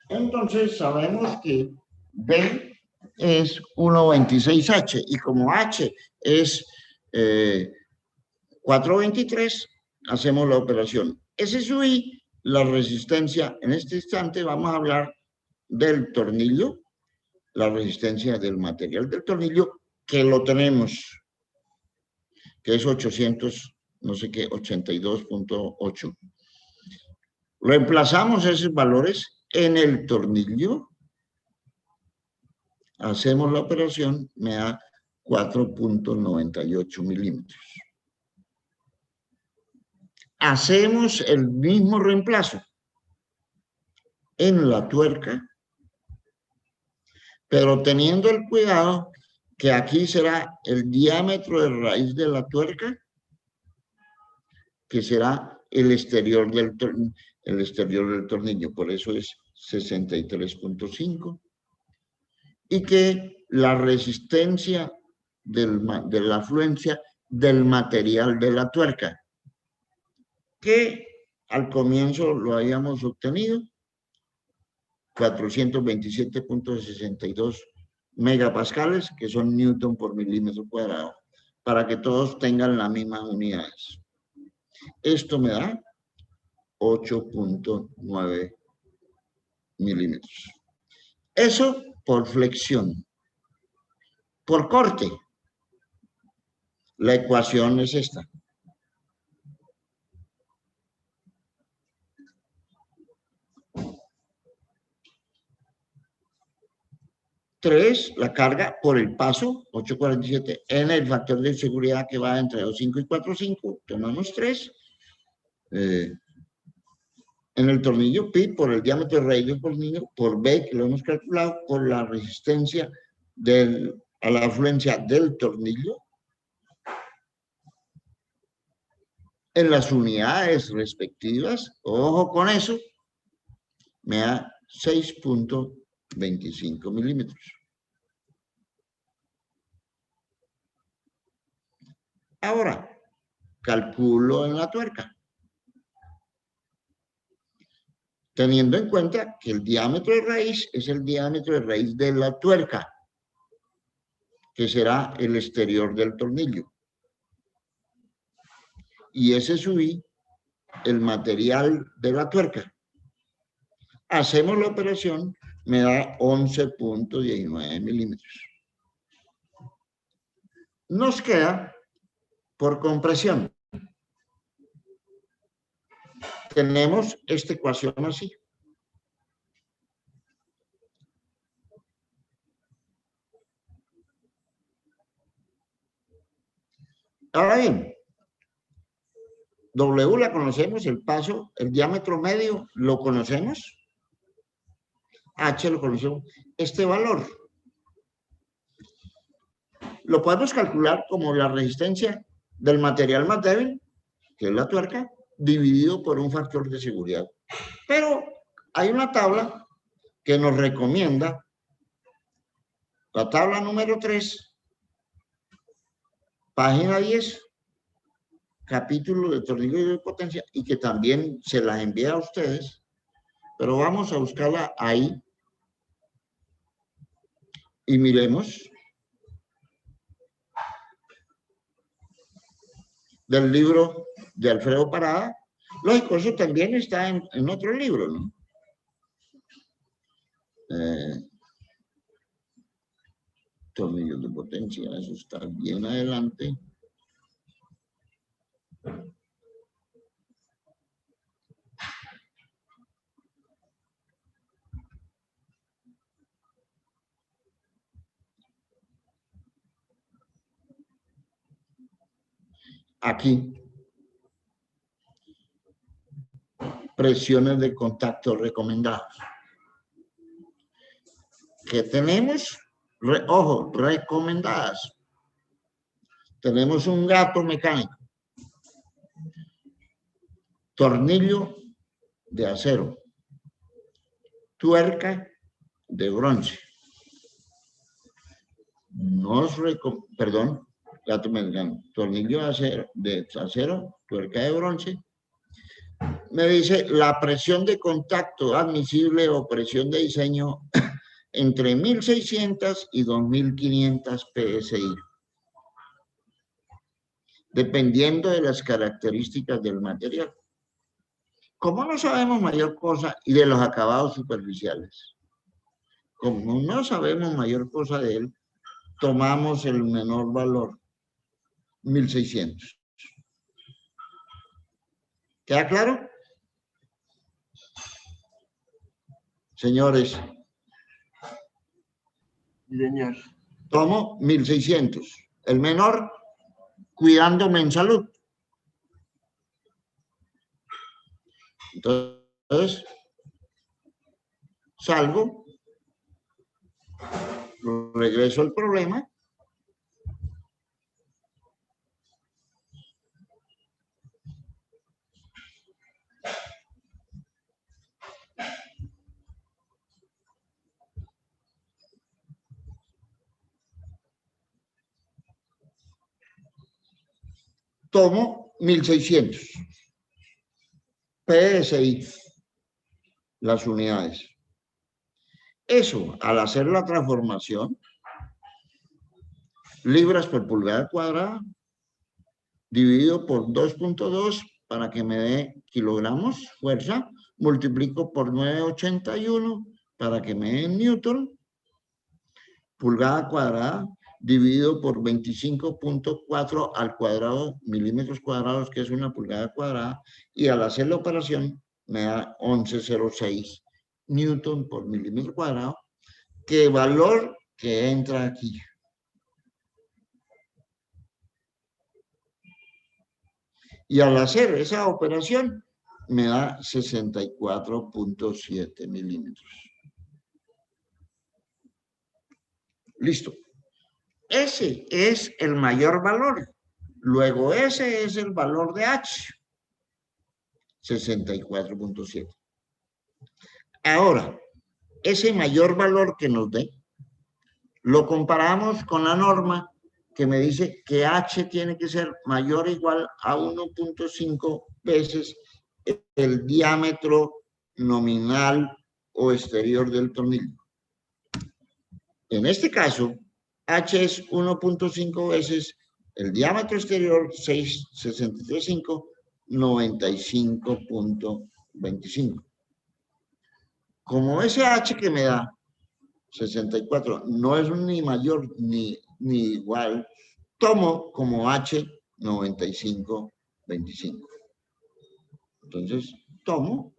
Entonces sabemos que B es 1,26H y como H es 4,23, hacemos la operación. S sub I, la resistencia, en este instante vamos a hablar del tornillo, la resistencia del material del tornillo que lo tenemos, que es 800, no sé qué, 82.8. Reemplazamos esos valores en el tornillo, hacemos la operación, me da 4.98 milímetros. Hacemos el mismo reemplazo en la tuerca, pero teniendo el cuidado que aquí será el diámetro de raíz de la tuerca, que será el exterior del tornillo, por eso es 63.5, y que la resistencia de la afluencia del material de la tuerca, que al comienzo lo habíamos obtenido, 427.62 megapascales, que son newton por milímetro cuadrado, para que todos tengan las mismas unidades. Esto me da 8.9 milímetros. Eso por flexión. Por corte, la ecuación es esta. La carga por el paso, 8.47, en el factor de seguridad que va entre 2.5 y 4.5, tomamos 3. En el tornillo pi por el diámetro de raíz del tornillo, por B, que lo hemos calculado, por la resistencia a la afluencia del tornillo, en las unidades respectivas, ojo con eso, me da 6.25 milímetros. Ahora, calculo en la tuerca. Teniendo en cuenta que el diámetro de raíz es el diámetro de raíz de la tuerca, que será el exterior del tornillo. Y ese subí el material de la tuerca. Hacemos la operación, me da 11.19 milímetros. Nos queda por compresión. Tenemos esta ecuación así. Ahora bien, W la conocemos, el paso, el diámetro medio lo conocemos. H lo conocemos. Este valor lo podemos calcular como la resistencia del material más débil, que es la tuerca, dividido por un factor de seguridad. Pero hay una tabla que nos recomienda, la tabla número 3, página 10, capítulo de tornillo y de potencia, y que también se las envía a ustedes, pero vamos a buscarla ahí y miremos del libro de Alfredo Parada. Lógico, eso también está en otro libro, ¿no? Tornillos de potencia, eso está bien adelante. Aquí. Presiones de contacto recomendadas. ¿Qué tenemos? Ojo, recomendadas. Tenemos un gato mecánico. Tornillo de acero. Tuerca de bronce. Gato mecánico. Tornillo de acero, tuerca de bronce. Me dice la presión de contacto admisible o presión de diseño entre 1600 y 2500 PSI, dependiendo de las características del material. Como no sabemos mayor cosa, y de los acabados superficiales, como no sabemos mayor cosa de él, tomamos el menor valor, 1600. ¿Queda claro? Señores, Sí, señor. tomo 1600. El menor, cuidándome en salud. Entonces, salgo, regreso al problema. Tomo 1600. PSI, las unidades. Eso, al hacer la transformación, libras por pulgada cuadrada, dividido por 2.2 para que me dé kilogramos, fuerza, multiplico por 981 para que me dé newton, pulgada cuadrada, dividido por 25.4 al cuadrado, milímetros cuadrados, que es una pulgada cuadrada, y al hacer la operación me da 1106 newton por milímetro cuadrado, que valor que entra aquí. Y al hacer esa operación me da 64.7 milímetros. Listo. Ese es el mayor valor. Luego ese es el valor de H. 64.7. Ahora, ese mayor valor que nos dé, lo comparamos con la norma que me dice que H tiene que ser mayor o igual a 1.5 veces el diámetro nominal o exterior del tornillo. En este caso, H es 1.5 veces el diámetro exterior, 663.5, 95.25. Como ese H que me da 64 no es ni mayor ni igual, tomo como H 95.25. Entonces, tomo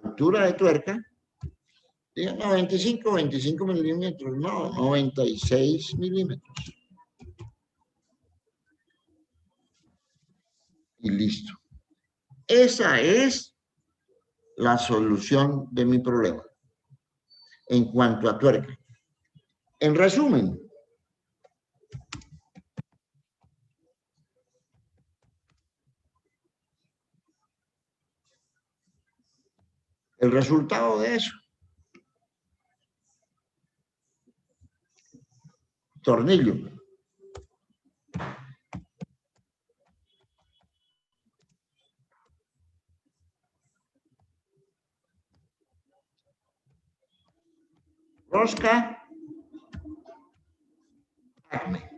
altura de tuerca, digo 25 milímetros, no, 96 milímetros. Y listo. Esa es la solución de mi problema en cuanto a tuerca. En resumen, el resultado de eso. Tornillo. Rosca. Acme.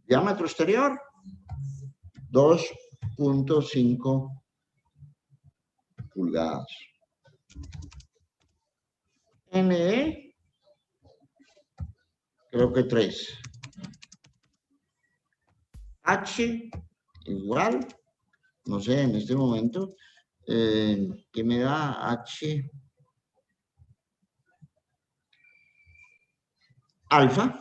Diámetro exterior, 2.5 pulgadas. NE, creo que 3. H, igual, no sé, en este momento, ¿qué me da H? Alfa.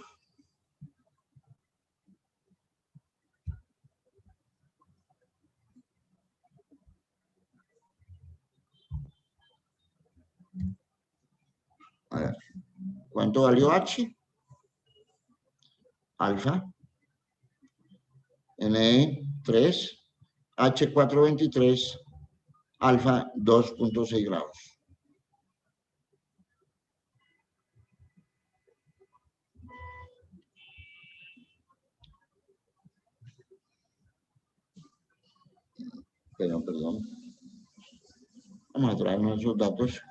A ver, ¿cuánto valió H? Alfa. NE 3, H 423, alfa 2.6 grados. Perdón. Vamos a traernos esos datos.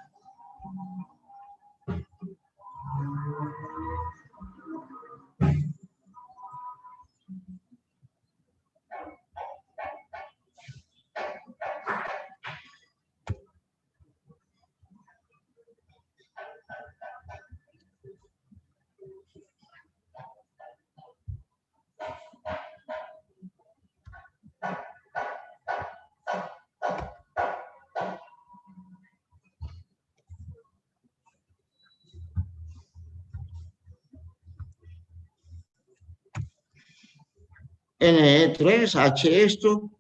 NE3, H esto,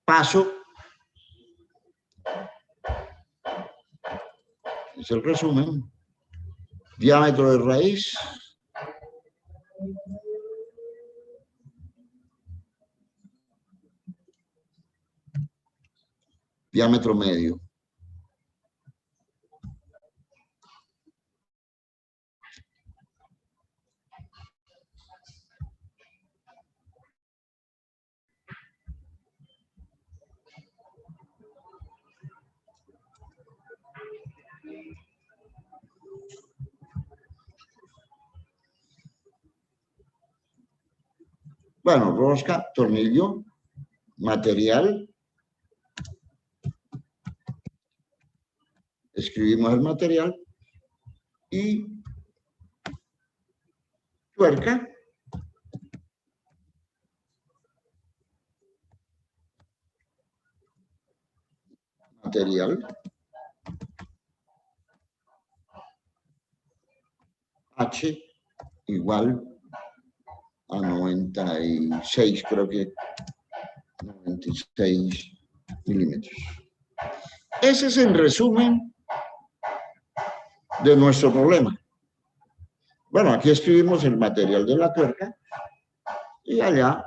paso. Es el resumen. Diámetro de raíz. Diámetro medio. Bueno, rosca, tornillo, material. Escribimos el material y tuerca. Material. H igual a 96, creo que 96 milímetros. Ese es el resumen de nuestro problema. Bueno, aquí escribimos el material de la tuerca y allá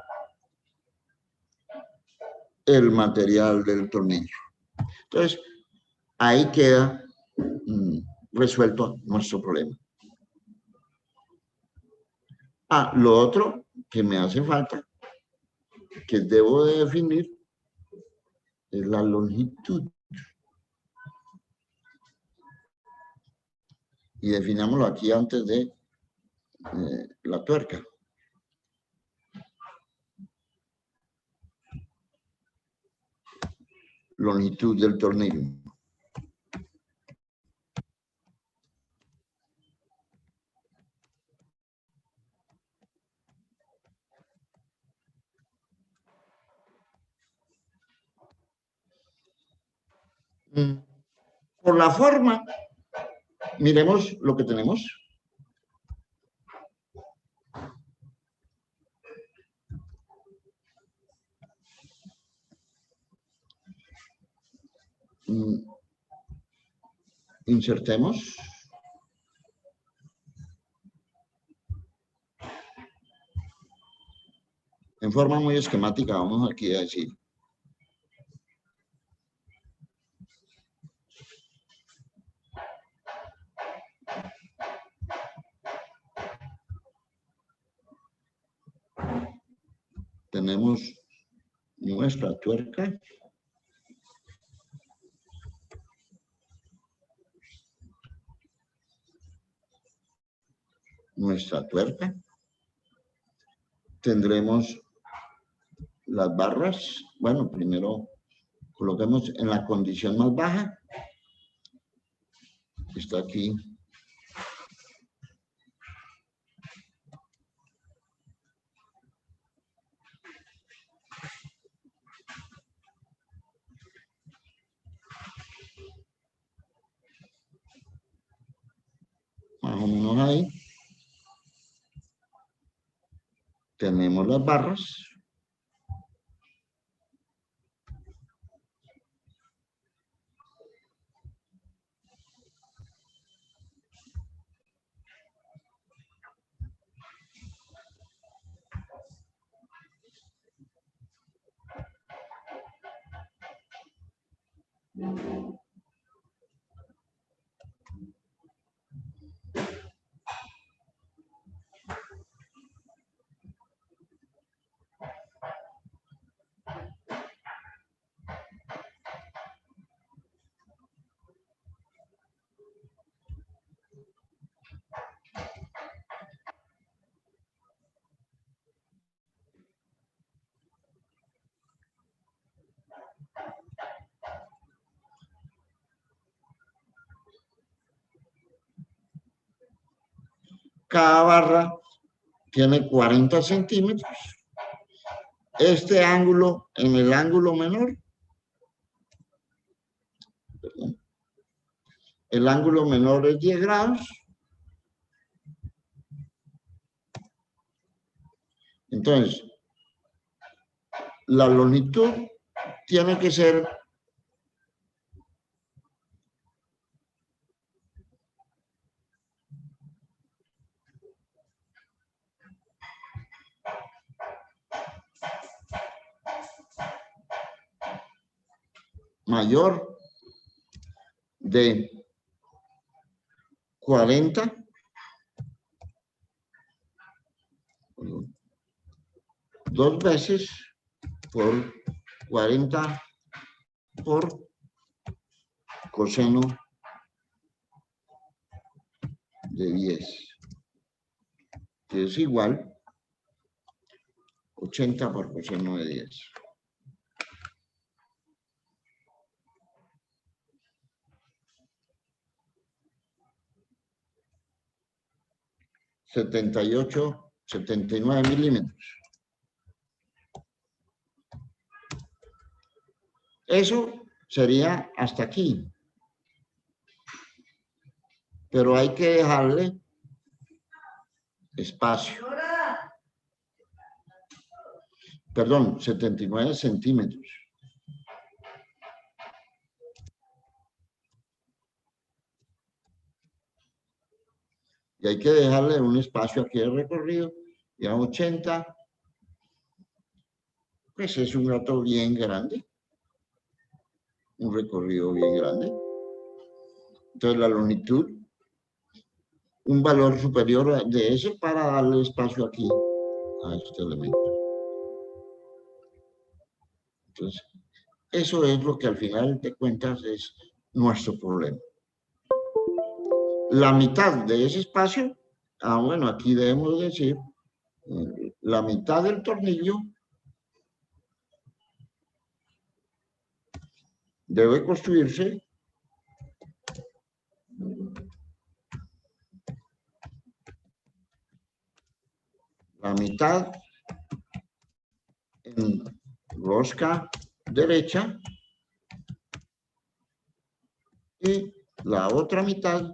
el material del tornillo. Entonces, ahí queda resuelto nuestro problema. Ah, lo otro que me hace falta, que debo de definir, es la longitud. Y definámoslo aquí antes de la tuerca. Longitud del tornillo. Por la forma, miremos lo que tenemos. Insertemos. En forma muy esquemática, vamos aquí a decir. Tenemos nuestra tuerca. Nuestra tuerca. Tendremos las barras. Bueno, primero coloquemos en la condición más baja. Está aquí. Más o menos ahí. Tenemos las barras. Cada barra tiene 40 centímetros. Este ángulo en el ángulo menor. Perdón, el ángulo menor es 10 grados. Entonces, la longitud tiene que ser mayor de 40 dos veces por 40 por coseno de 10, que es igual 80 por coseno de 10. ...78, 79 milímetros. Eso sería hasta aquí. Pero hay que dejarle espacio. Perdón, 79 centímetros. Y hay que dejarle un espacio aquí de recorrido. Ya 80. Pues es un rato bien grande. Un recorrido bien grande. Entonces la longitud, un valor superior de ese para darle espacio aquí a este elemento. Entonces, eso es lo que al final de cuentas es nuestro problema. La mitad de ese espacio, bueno, aquí debemos decir, la mitad del tornillo debe construirse la mitad en rosca derecha y la otra mitad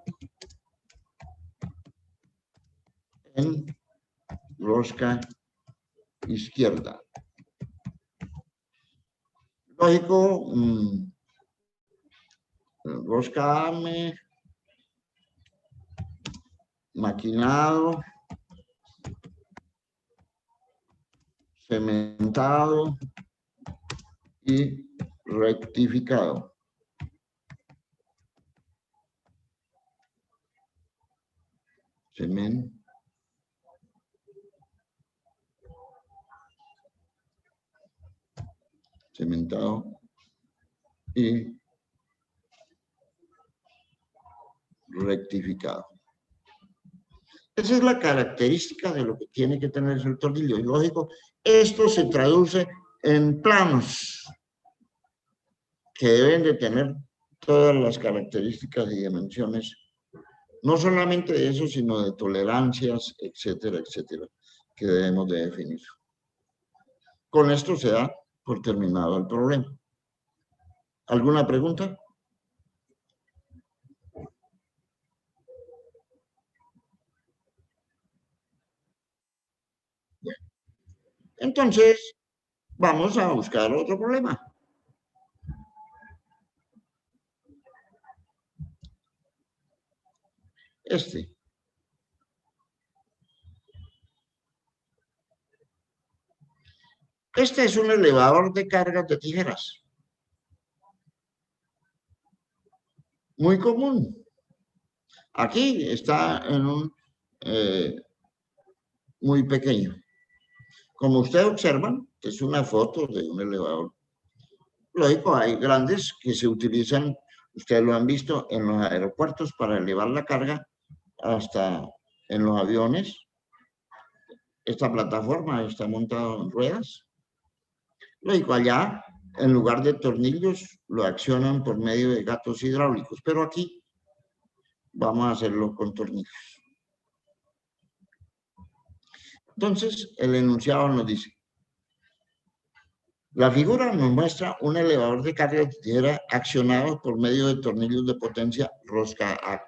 en rosca izquierda. Lógico, rosca maquinado, cementado y rectificado. Cementado y rectificado. Esa es la característica de lo que tiene que tener el tornillo. Y lógico, esto se traduce en planos que deben de tener todas las características y dimensiones, no solamente de eso, sino de tolerancias, etcétera, etcétera, que debemos de definir. Con esto se da por terminado el problema. ¿Alguna pregunta? Entonces, vamos a buscar otro problema. Este. Este es un elevador de cargas de tijeras. Muy común. Aquí está en un muy pequeño. Como ustedes observan, es una foto de un elevador. Lógico, hay grandes que se utilizan, ustedes lo han visto en los aeropuertos para elevar la carga hasta en los aviones. Esta plataforma está montada en ruedas. Lógico, allá, en lugar de tornillos, lo accionan por medio de gatos hidráulicos, pero aquí vamos a hacerlo con tornillos. Entonces, el enunciado nos dice, la figura nos muestra un elevador de carga de tijera accionado por medio de tornillos de potencia rosca A.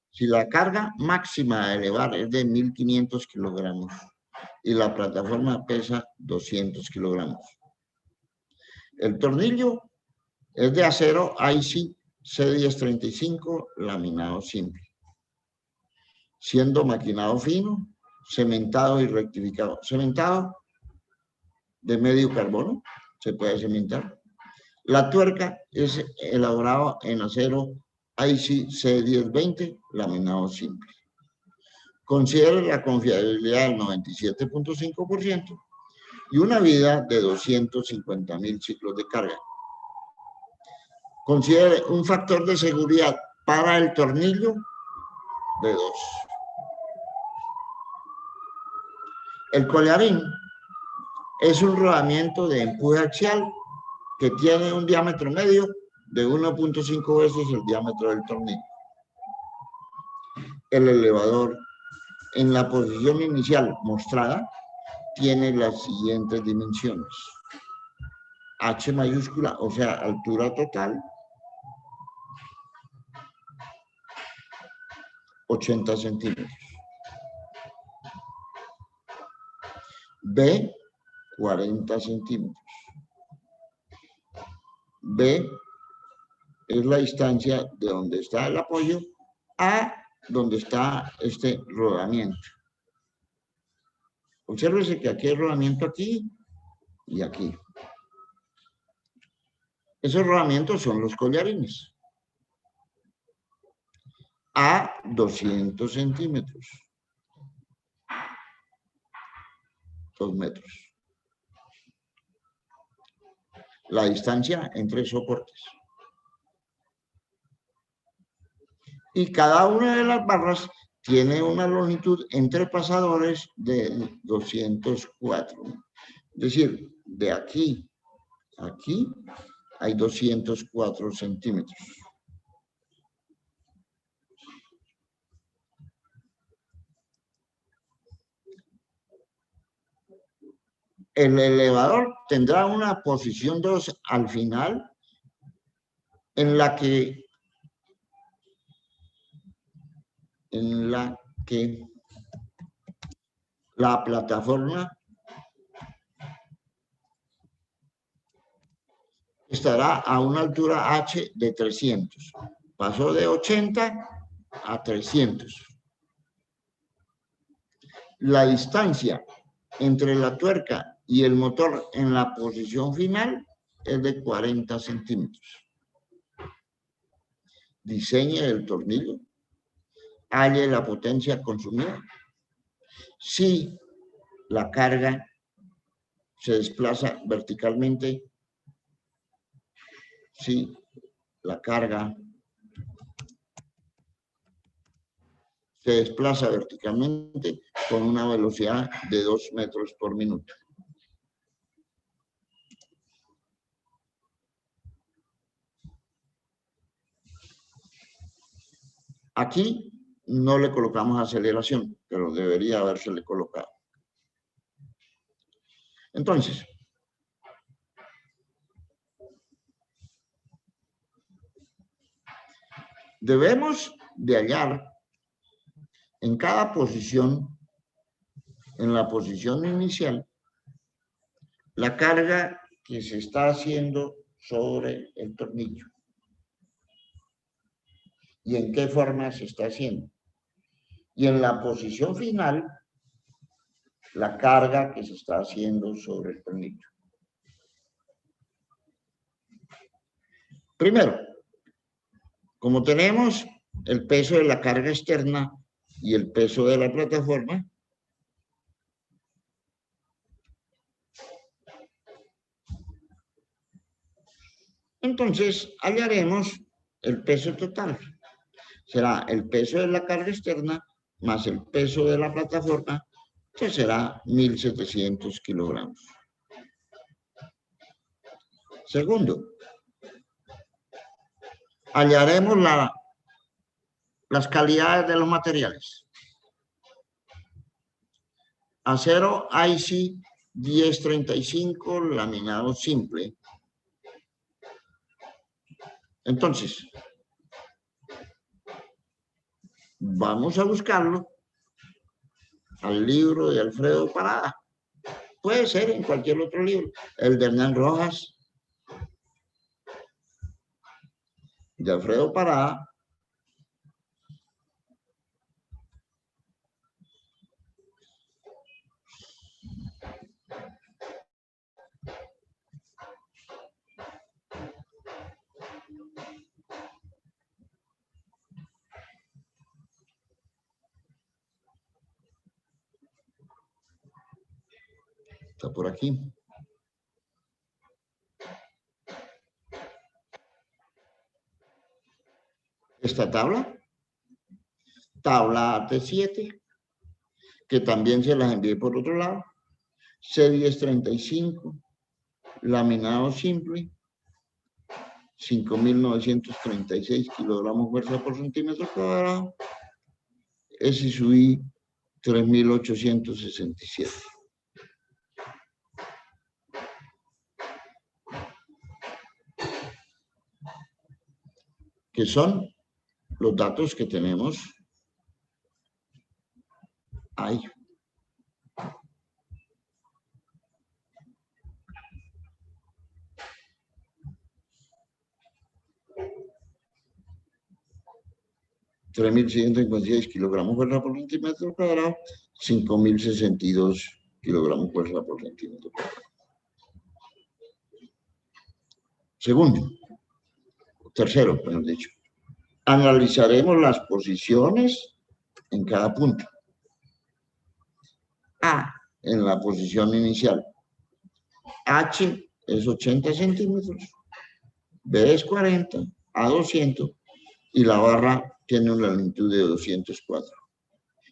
Si la carga máxima a elevar es de 1500 kilogramos, y la plataforma pesa 200 kilogramos. El tornillo es de acero IC C1035 laminado simple, siendo maquinado fino, cementado y rectificado. Cementado de medio carbono, se puede cementar. La tuerca es elaborada en acero IC C1020 laminado simple. Considere la confiabilidad del 97.5% y una vida de 250.000 ciclos de carga. Considere un factor de seguridad para el tornillo de 2. El collarín es un rodamiento de empuje axial que tiene un diámetro medio de 1.5 veces el diámetro del tornillo. El elevador en la posición inicial mostrada tiene las siguientes dimensiones. H mayúscula, o sea, altura total, 80 centímetros. B, 40 centímetros. B es la distancia de donde está el apoyo a donde está este rodamiento. Obsérvese que aquí hay rodamiento aquí y aquí. Esos rodamientos son los collarines. A 200 centímetros. 2 metros. La distancia entre soportes. Y cada una de las barras tiene una longitud entre pasadores de 204. Es decir, de aquí a aquí hay 204 centímetros. El elevador tendrá una posición 2 al final en la que la plataforma estará a una altura H de 300. Pasó de 80 a 300. La distancia entre la tuerca y el motor en la posición final es de 40 centímetros. Diseñe el tornillo. Halle la potencia consumida. Si la carga se desplaza verticalmente, si la carga se desplaza verticalmente con una velocidad de 2 metros por minuto. Aquí no le colocamos aceleración, pero debería habérsele colocado. Entonces, debemos de hallar en cada posición, en la posición inicial, la carga que se está haciendo sobre el tornillo. ¿Y en qué forma se está haciendo? Y en la posición final, la carga que se está haciendo sobre el tornillo. Primero, como tenemos el peso de la carga externa y el peso de la plataforma, entonces hallaremos el peso total. Será el peso de la carga externa más el peso de la plataforma, que será 1.700 kilogramos. Segundo, hallaremos las calidades de los materiales. Acero IC 1035 laminado simple. Entonces, vamos a buscarlo al libro de Alfredo Parada. Puede ser en cualquier otro libro. El de Hernán Rojas, de Alfredo Parada. Está por aquí. Esta tabla T7, que también se las envié por otro lado. C1035, laminado simple, 5.936 kilogramos fuerza por centímetro cuadrado. SSUI 3.867. Que son los datos que tenemos ahí. $3.156 kilogramos fuerza por centímetro cuadrado, 5.062 kilogramos fuerza por centímetro cuadrado. Segundo, tercero, mejor dicho, analizaremos las posiciones en cada punto. A, en la posición inicial. H es 80 centímetros, B es 40, A 200, y la barra tiene una longitud de 204.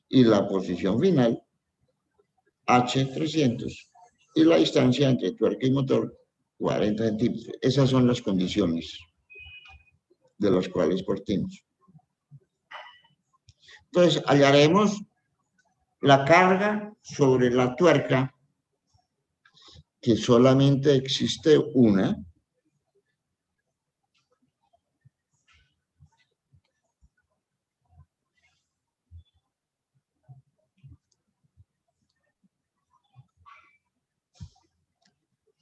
Y la posición final, H 300, y la distancia entre tuerca y motor, 40 centímetros. Esas son las condiciones de las cuales partimos. Entonces, hallaremos la carga sobre la tuerca, que solamente existe una,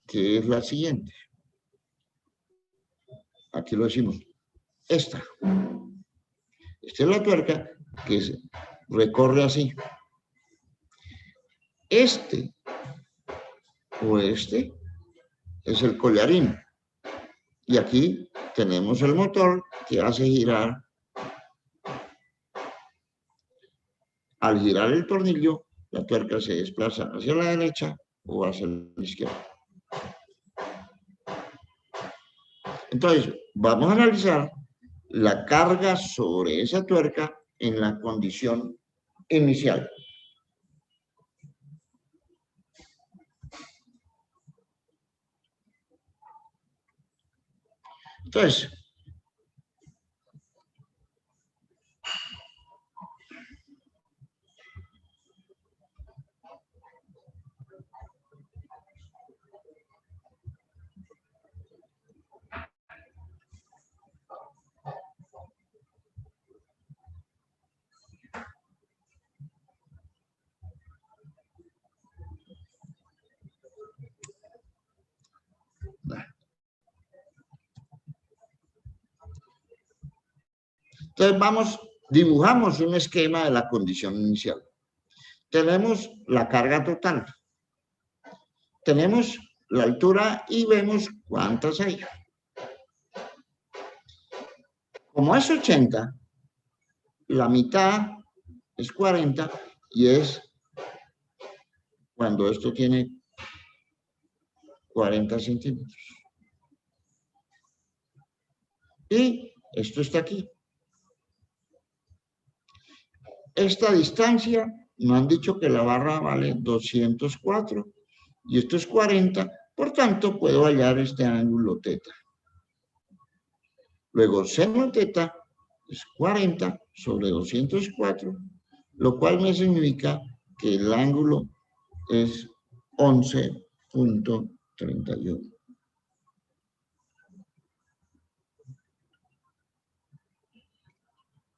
que es la siguiente. Aquí lo decimos. Esta. Esta es la tuerca que recorre así. Este o este es el collarín. Y aquí tenemos el motor que hace girar. Al girar el tornillo, la tuerca se desplaza hacia la derecha o hacia la izquierda. Entonces, vamos a analizar la carga sobre esa tuerca en la condición inicial. Entonces, dibujamos un esquema de la condición inicial. Tenemos la carga total. Tenemos la altura y vemos cuántas hay. Como es 80, la mitad es 40 y es cuando esto tiene 40 centímetros. Y esto está aquí. Esta distancia, nos han dicho que la barra vale 204 y esto es 40, por tanto puedo hallar este ángulo teta. Luego seno teta es 40 sobre 204, lo cual me significa que el ángulo es 11.31.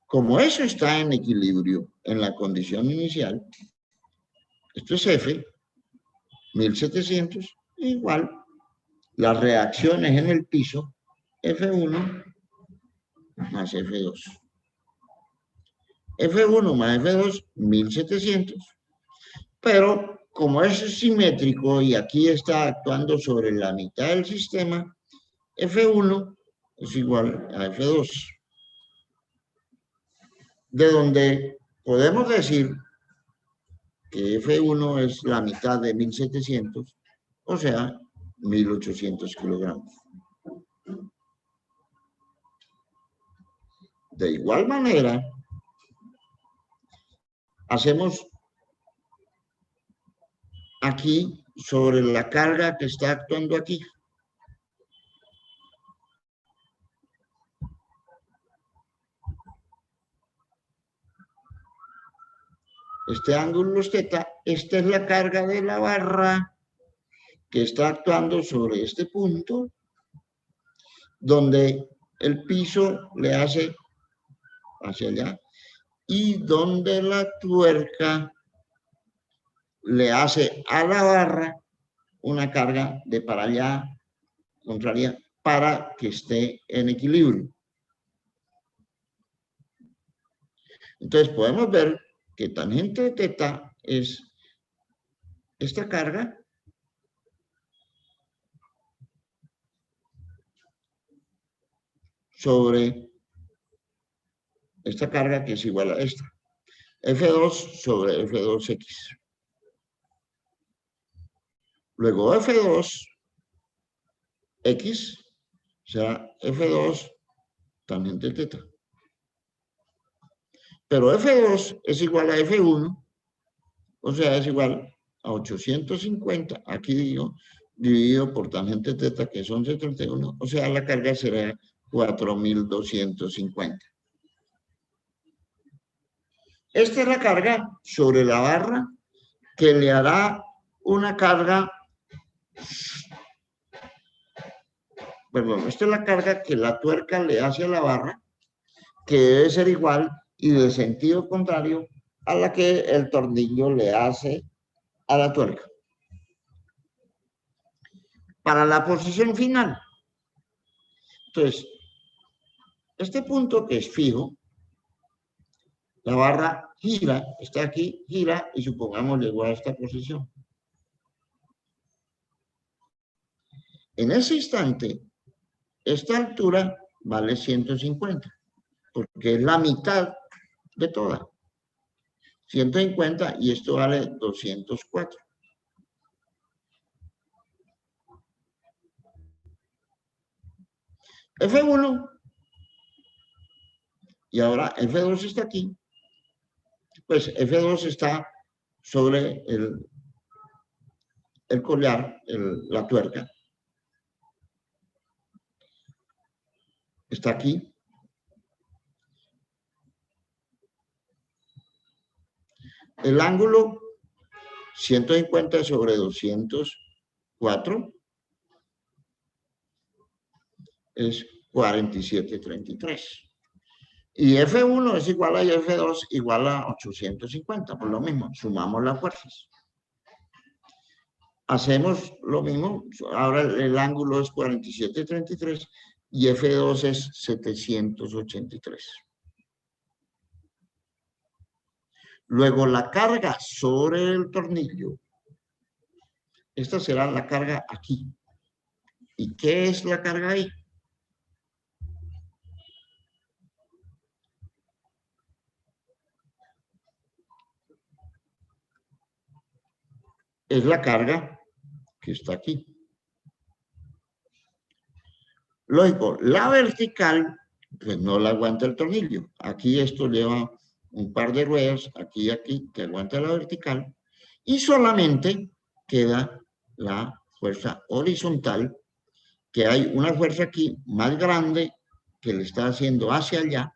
Como eso está en equilibrio en la condición inicial, esto es F, 1700, igual las reacciones en el piso, F1 más F2. F1 más F2, 1700. Pero como es simétrico y aquí está actuando sobre la mitad del sistema, F1 es igual a F2. De donde podemos decir que F1 es la mitad de 1700, o sea, 1800 kilogramos. De igual manera, hacemos aquí sobre la carga que está actuando aquí. Este ángulo es θ, esta es la carga de la barra que está actuando sobre este punto, donde el piso le hace hacia allá y donde la tuerca le hace a la barra una carga de para allá, contraria, para que esté en equilibrio. Entonces podemos ver que tangente de θ es esta carga sobre esta carga que es igual a esta. F2 sobre F2X. Luego F2X será F2 tangente θ. Pero F2 es igual a F1, o sea, es igual a 850, aquí digo, dividido por tangente θ, que es 1131, o sea, la carga será 4250. Esta es la carga sobre la barra que le hará una carga, perdón, esta es la carga que la tuerca le hace a la barra, que debe ser igual y de sentido contrario a la que el tornillo le hace a la tuerca. Para la posición final, entonces, este punto que es fijo, la barra gira, está aquí, gira y supongamos llegó a esta posición. En ese instante, esta altura vale 150, porque es la mitad de toda. 150 y esto vale 204. F1 y ahora F2 está aquí. Pues F2 está sobre el collar, la tuerca. Está aquí. El ángulo 150 sobre 204 es 4733. Y F1 es igual a F2 igual a 850, por lo mismo, sumamos las fuerzas. Hacemos lo mismo, ahora el ángulo es 4733 y F2 es 783. Luego la carga sobre el tornillo, esta será la carga aquí. ¿Y qué es la carga ahí? Es la carga que está aquí. Lógico, la vertical, pues no la aguanta el tornillo. Aquí esto lleva un par de ruedas, aquí y aquí, que aguanta la vertical, y solamente queda la fuerza horizontal, que hay una fuerza aquí más grande que le está haciendo hacia allá,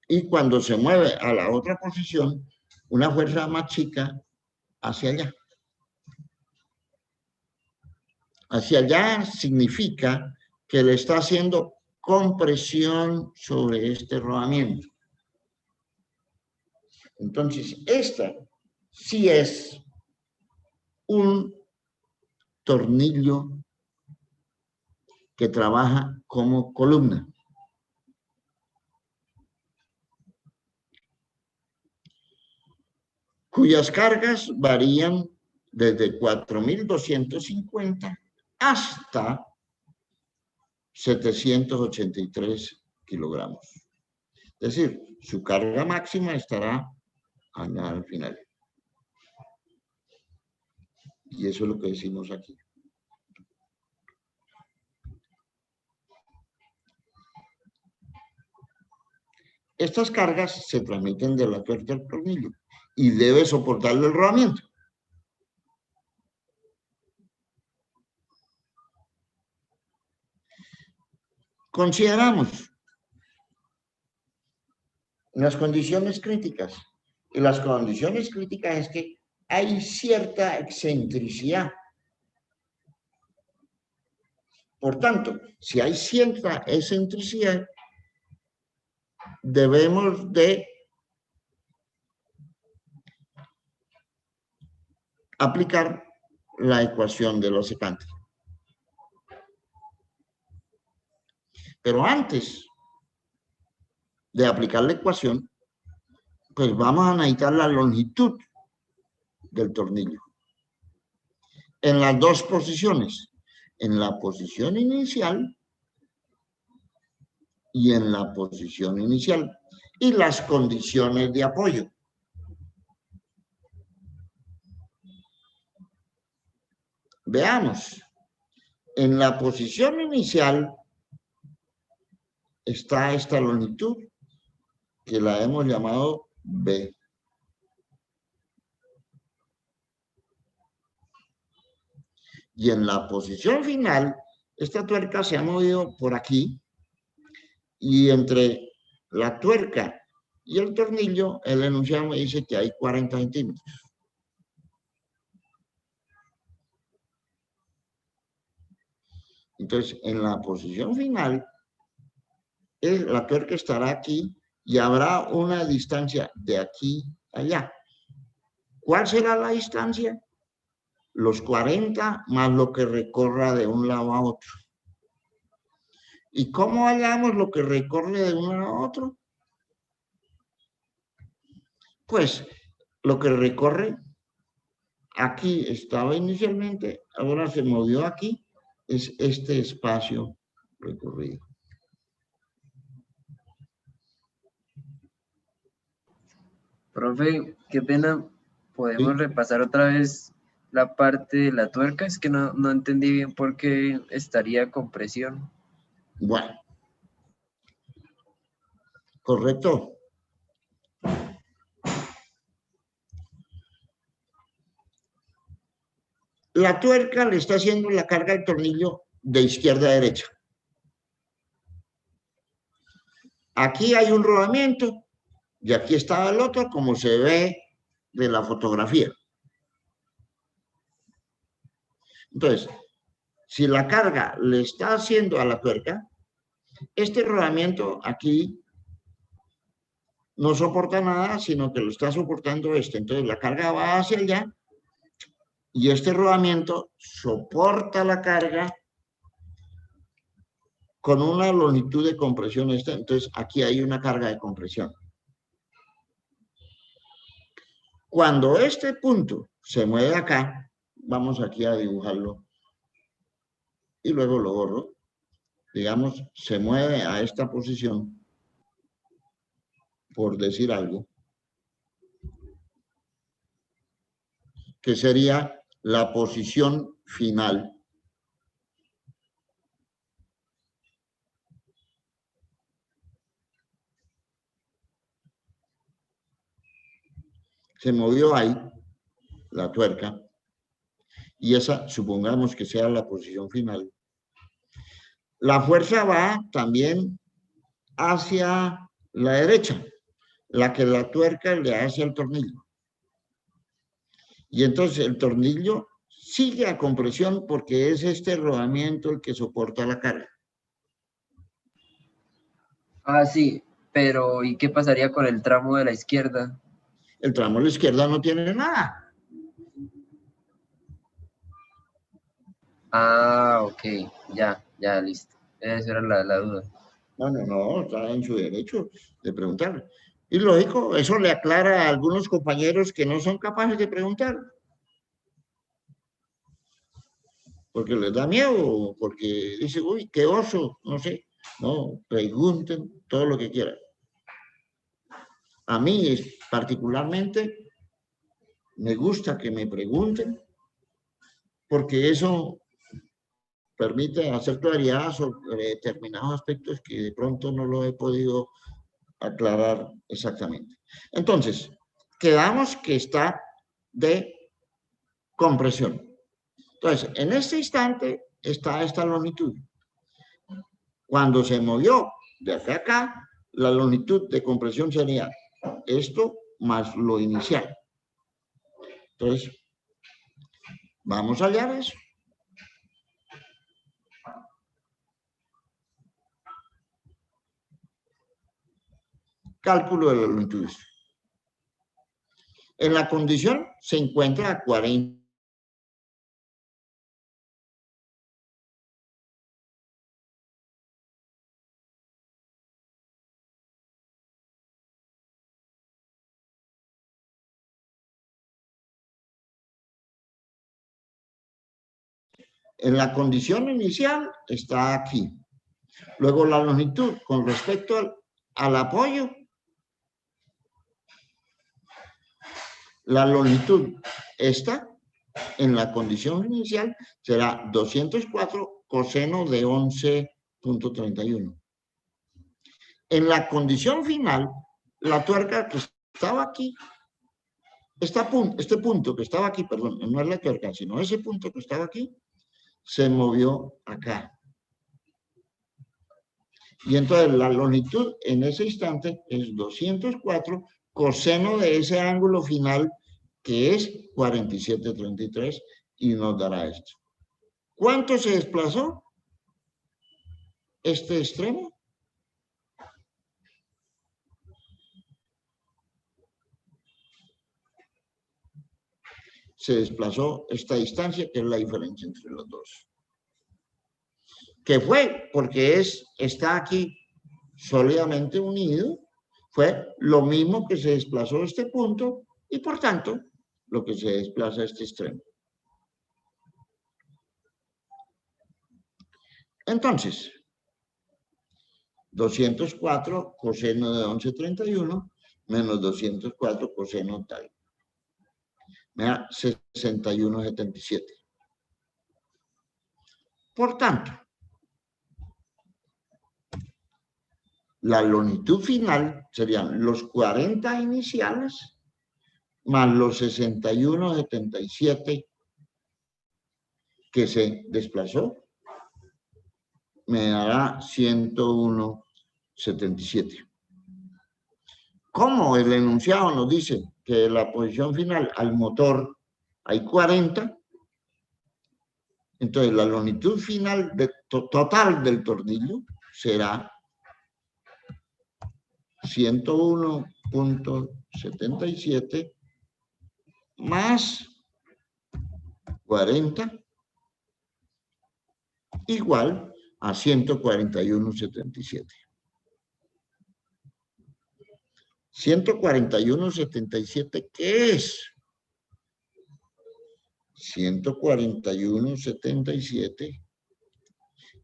y cuando se mueve a la otra posición, una fuerza más chica hacia allá. Hacia allá significa que le está haciendo compresión sobre este rodamiento. Entonces, esta sí es un tornillo que trabaja como columna. Cuyas cargas varían desde 4.250 hasta 783 kilogramos. Es decir, su carga máxima estará allá al final. Y eso es lo que decimos aquí. Estas cargas se transmiten de la tuerca al tornillo y debe soportarle el rodamiento. Consideramos las condiciones críticas. Y las condiciones críticas es que hay cierta excentricidad. Por tanto, si hay cierta excentricidad, debemos de aplicar la ecuación de los secantes. Pero antes de aplicar la ecuación, pues vamos a necesitar la longitud del tornillo. En las dos posiciones, en la posición inicial y en la posición inicial, y las condiciones de apoyo. Veamos, en la posición inicial está esta longitud que la hemos llamado B. Y en la posición final, esta tuerca se ha movido por aquí y entre la tuerca y el tornillo, el enunciado me dice que hay 40 centímetros. Entonces, en la posición final, la tuerca estará aquí y habrá una distancia de aquí a allá. ¿Cuál será la distancia? Los 40 más lo que recorra de un lado a otro. ¿Y cómo hallamos lo que recorre de un lado a otro? Pues lo que recorre, aquí estaba inicialmente, ahora se movió aquí, es este espacio recorrido. Profe, qué pena, ¿podemos Sí. repasar otra vez la parte de la tuerca? Es que no entendí bien por qué estaría con presión. Bueno. ¿Correcto? La tuerca le está haciendo la carga al tornillo de izquierda a derecha. Aquí hay un rodamiento y aquí está el otro, como se ve de la fotografía. Entonces, si la carga le está haciendo a la tuerca, este rodamiento aquí no soporta nada, sino que lo está soportando este. Entonces, la carga va hacia allá y este rodamiento soporta la carga con una longitud de compresión esta. Entonces, aquí hay una carga de compresión. Cuando este punto se mueve acá, vamos aquí a dibujarlo y luego lo borro. Digamos, se mueve a esta posición, por decir algo, que sería la posición final. Se movió ahí la tuerca y esa supongamos que sea la posición final. La fuerza va también hacia la derecha, la que la tuerca le hace al tornillo. Y entonces el tornillo sigue a compresión porque es este rodamiento el que soporta la carga. Ah, sí, pero ¿y qué pasaría con el tramo de la izquierda? El tramo a la izquierda no tiene nada. Ah, ok, ya, listo. Esa era la duda. No, está en su derecho de preguntar. Y lógico, eso le aclara a algunos compañeros que no son capaces de preguntar. Porque les da miedo, porque dice, uy, qué oso, no sé. No, pregunten todo lo que quieran. A mí particularmente me gusta que me pregunten, porque eso permite hacer claridad sobre determinados aspectos que de pronto no lo he podido aclarar exactamente. Entonces, quedamos que está de compresión. Entonces, en este instante está esta longitud. Cuando se movió de acá a acá, la longitud de compresión sería esto más lo inicial. Entonces, vamos a hallar eso. Cálculo de las longitudes. En la condición se encuentra a 40. En la condición inicial está aquí. Luego la longitud con respecto al apoyo. La longitud esta, en la condición inicial, será 204 coseno de 11.31. En la condición final, la tuerca que estaba aquí, este punto que estaba aquí, perdón, no es la tuerca, sino ese punto que estaba aquí, se movió acá. Y entonces la longitud en ese instante es 204 coseno de ese ángulo final que es 47.33 y nos dará esto. ¿Cuánto se desplazó este extremo? Se desplazó esta distancia, que es la diferencia entre los dos. ¿Qué fue? Porque está aquí sólidamente unido, fue lo mismo que se desplazó este punto y por tanto lo que se desplaza a este extremo. Entonces, 204 coseno de 11.31 menos 204 coseno tal. Me da 61.77. Por tanto, la longitud final serían los 40 iniciales más los 61.77 que se desplazó, me dará 101.77. Como el enunciado nos dice que la posición final al motor hay 40, entonces la longitud final total del tornillo será 101.77 más 40 igual a 141.77. 141.77, ¿qué es? 141.77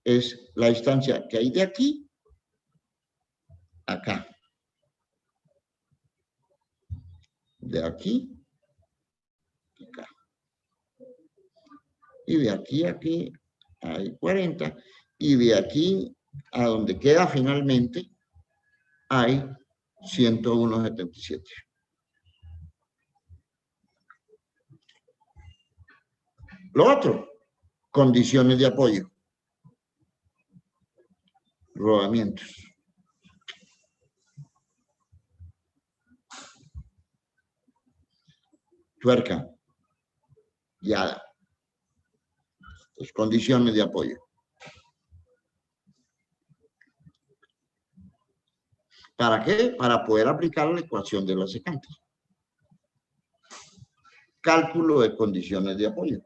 es la distancia que hay de aquí a acá. De aquí a acá. Y de aquí a aquí hay 40. Y de aquí a donde queda finalmente hay 101.77. Lo otro, condiciones de apoyo. Rodamientos. Tuerca. Guiada. Pues, condiciones de apoyo. ¿Para qué? Para poder aplicar la ecuación de la secante. cálculo de condiciones de apoyo.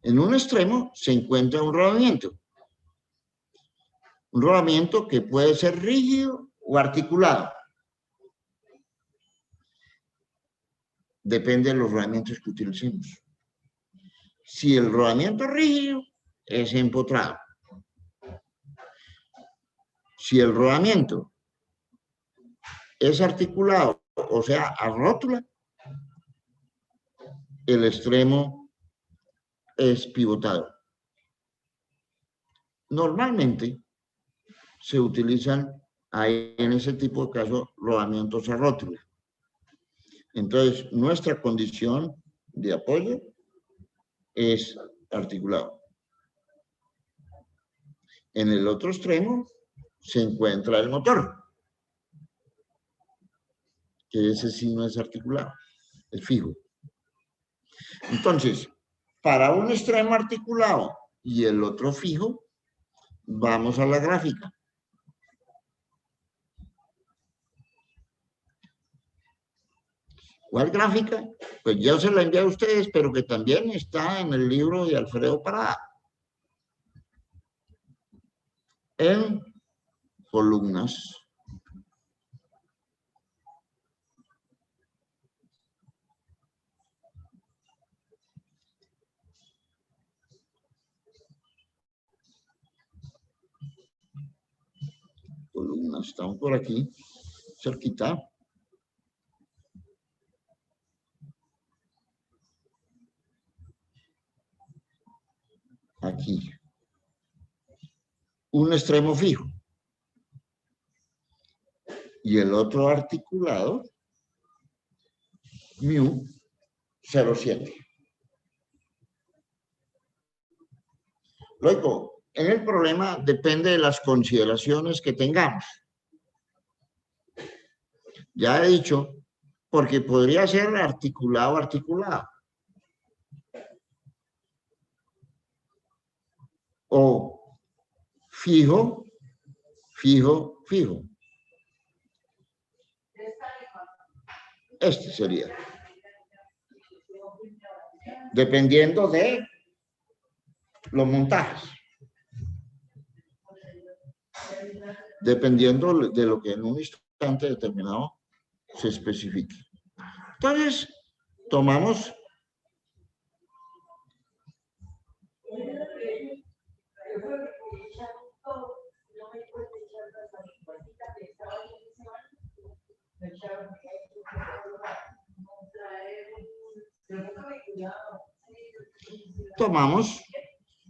En un extremo se encuentra un rodamiento. Un rodamiento que puede ser rígido o articulado. Depende de los rodamientos que utilicemos. Si el rodamiento es rígido, es empotrado. Si el rodamiento es articulado, o sea, a rótula, el extremo es pivotado. Normalmente se utilizan ahí, en ese tipo de casos, rodamientos a rótula. Entonces, nuestra condición de apoyo es articulado. En el otro extremo se encuentra el motor, que ese sí no es articulado, es fijo. Entonces, para un extremo articulado y el otro fijo, vamos a la gráfica. ¿Cuál gráfica? Pues ya se la envié a ustedes, pero que también está en el libro de Alfredo Parada. En columnas. Columnas, estamos por aquí, cerquita. Aquí. Un extremo fijo. Y el otro articulado, mu 0,7. Luego, en el problema depende de las consideraciones que tengamos. Ya he dicho, porque podría ser articulado, articulado. O fijo, fijo, fijo. Este sería. Dependiendo de los montajes. Dependiendo de lo que en un instante determinado se especifique. Entonces, tomamos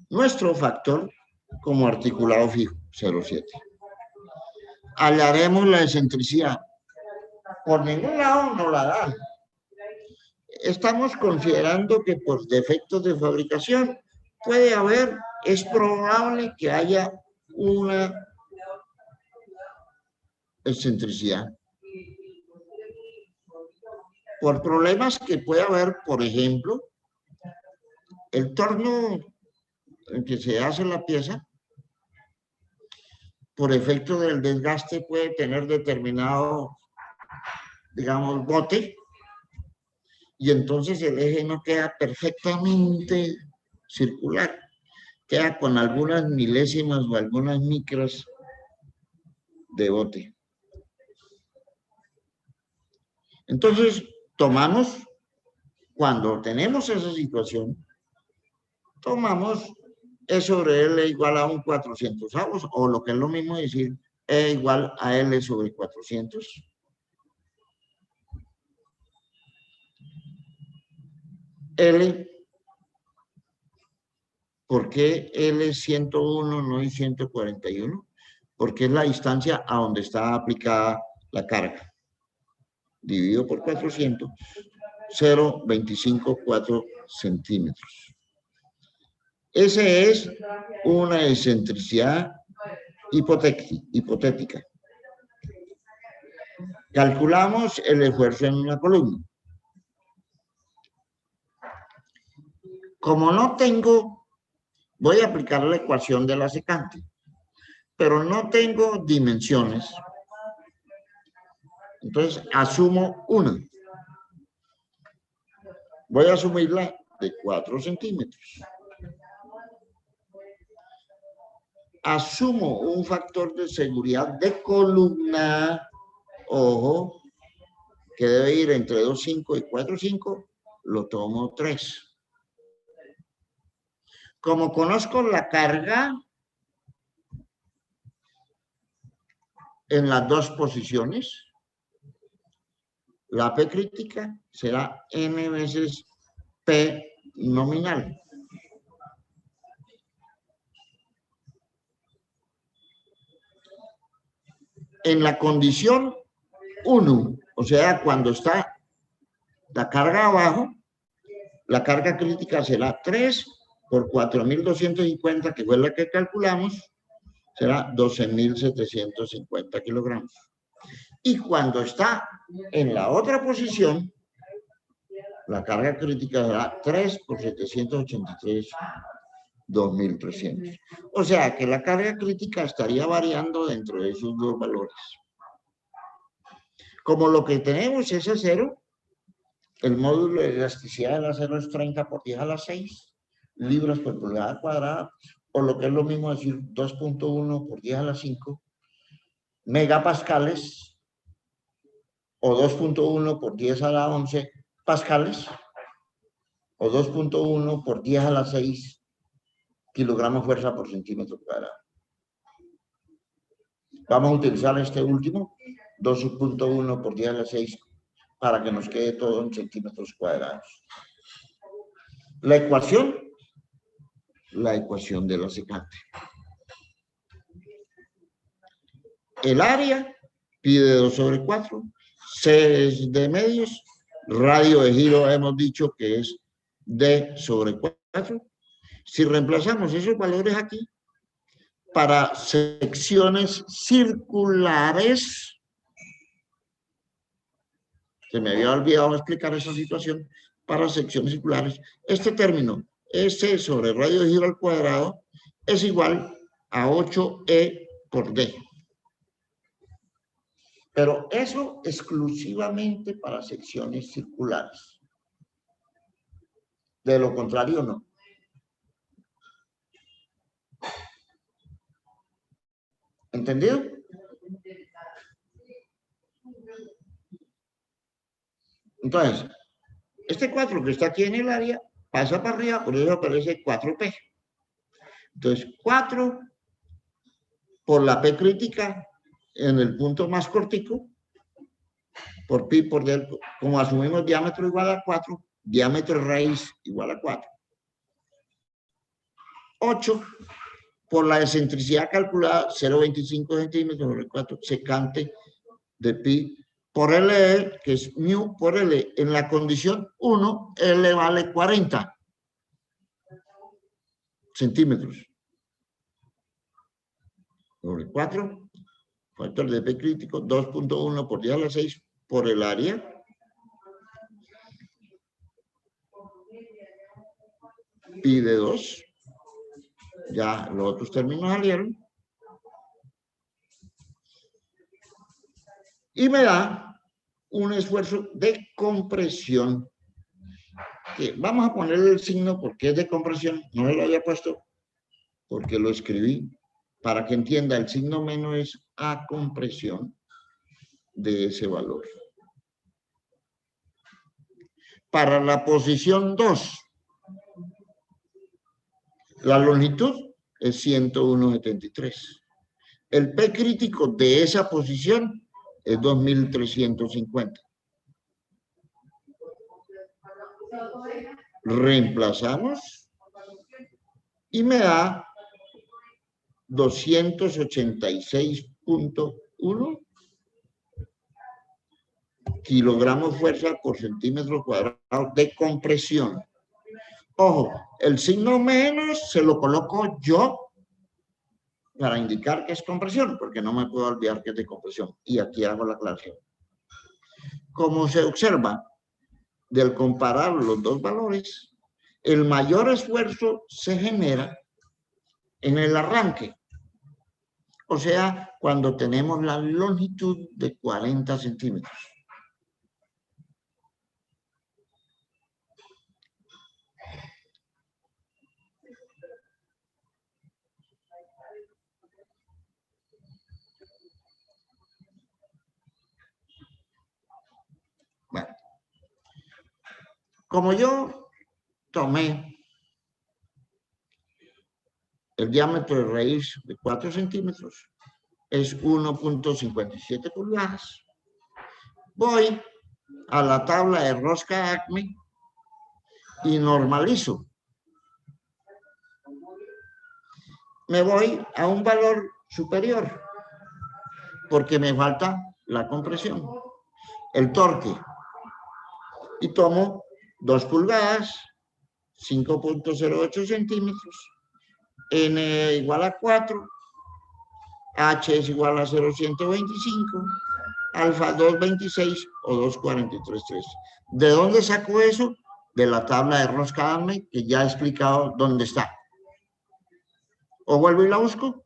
nuestro factor como articulado fijo, 0,7. Hallaremos la excentricidad. Por ningún lado nos la dan. Estamos considerando que por defectos de fabricación puede haber, es probable que haya una excentricidad. Por problemas que puede haber, por ejemplo, el torno en que se hace la pieza, por efecto del desgaste, puede tener determinado, digamos, bote, y entonces el eje no queda perfectamente circular, queda con algunas milésimas o algunas micras de bote. Entonces, tomamos, cuando tenemos esa situación, tomamos E sobre L igual a un 400avos, o lo que es lo mismo decir E igual a L sobre 400. L, ¿por qué L 101 no es 141? Porque es la distancia a donde está aplicada la carga. Dividido por 400, 0,254 centímetros. Esa es una excentricidad hipotética. Calculamos el esfuerzo en una columna. Como no tengo Voy a aplicar la ecuación de la secante, pero no tengo dimensiones. Entonces, asumo una. Voy a asumirla de 4 centímetros. Asumo un factor de seguridad de columna, ojo, que debe ir entre 2,5 y 4,5, lo tomo 3. Como conozco la carga en las dos posiciones, la P crítica será N veces P nominal. En la condición 1, o sea, cuando está la carga abajo, la carga crítica será 3 por 4.250, que fue la que calculamos, será 12.750 kilogramos. Y cuando está en la otra posición, la carga crítica será 3 por 783, 2.300. O sea que la carga crítica estaría variando dentro de esos dos valores. Como lo que tenemos es acero, el módulo de elasticidad del acero es 30 por 10 a la 6 libras por pulgada cuadrada, o lo que es lo mismo decir 2.1 por 10 a la 5 megapascales, o 2.1 por 10 a la 11 pascales, o 2.1 por 10 a la 6 kilogramos fuerza por centímetro cuadrado. Vamos a utilizar este último, 2.1 por 10 a la 6, para que nos quede todo en centímetros cuadrados. La ecuación de la secante. El área pide 2 sobre 4, C es de medios, radio de giro hemos dicho que es D sobre 4. Si reemplazamos esos valores aquí, para secciones circulares, se me había olvidado explicar esa situación, para secciones circulares, este término, S sobre radio de giro al cuadrado, es igual a 8E por D. Pero eso exclusivamente para secciones circulares. De lo contrario, no. ¿Entendido? Entonces, este 4 que está aquí en el área pasa para arriba, por eso aparece 4P. Entonces, 4 por la P crítica en el punto más cortico, por pi por del, como asumimos diámetro igual a 4, diámetro raíz igual a 4. 8 por la excentricidad calculada, 0,25 centímetros sobre 4, secante de pi por L, que es mu por L. En la condición 1, L vale 40 centímetros sobre 4, factor de P crítico, 2.1 por 10 a la 6 por el área. Pi de 2. Ya los otros términos salieron. Y me da un esfuerzo de compresión. Que vamos a ponerle el signo porque es de compresión. No lo había puesto porque lo escribí. Para que entienda, el signo menos es a compresión de ese valor. Para la posición 2, la longitud es 101,73. El P crítico de esa posición es 2.350. Reemplazamos y me da 286.1 kilogramos fuerza por centímetro cuadrado de compresión. Ojo, el signo menos se lo coloco yo para indicar que es compresión, porque no me puedo olvidar que es de compresión. Y aquí hago la aclaración. Como se observa, del comparar los dos valores, el mayor esfuerzo se genera en el arranque. O sea, cuando tenemos la longitud de 40 centímetros. Bueno, como yo tomé el diámetro de raíz de 4 centímetros, es 1.57 pulgadas. Voy a la tabla de rosca ACME y normalizo. Me voy a un valor superior porque me falta la compresión, el torque. Y tomo 2 pulgadas, 5.08 centímetros, N igual a 4, H es igual a 0.125, alfa 2.26 o 2.43.3. ¿De dónde saco eso? De la tabla de rosca ACME, que ya he explicado dónde está. ¿O vuelvo y la busco?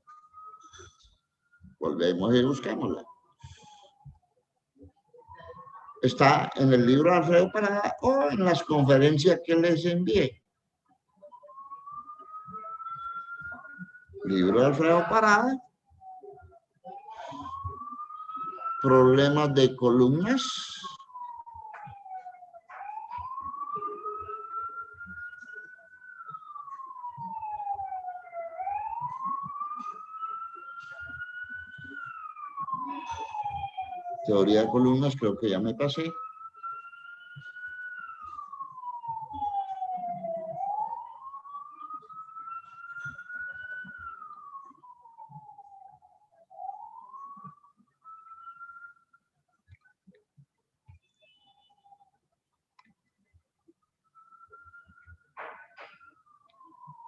Volvemos y buscámosla. Está en el libro de Alfredo Parada o en las conferencias que les envié. Libro de Alfredo Parada. Problemas de columnas. Teoría de columnas, creo que ya me pasé.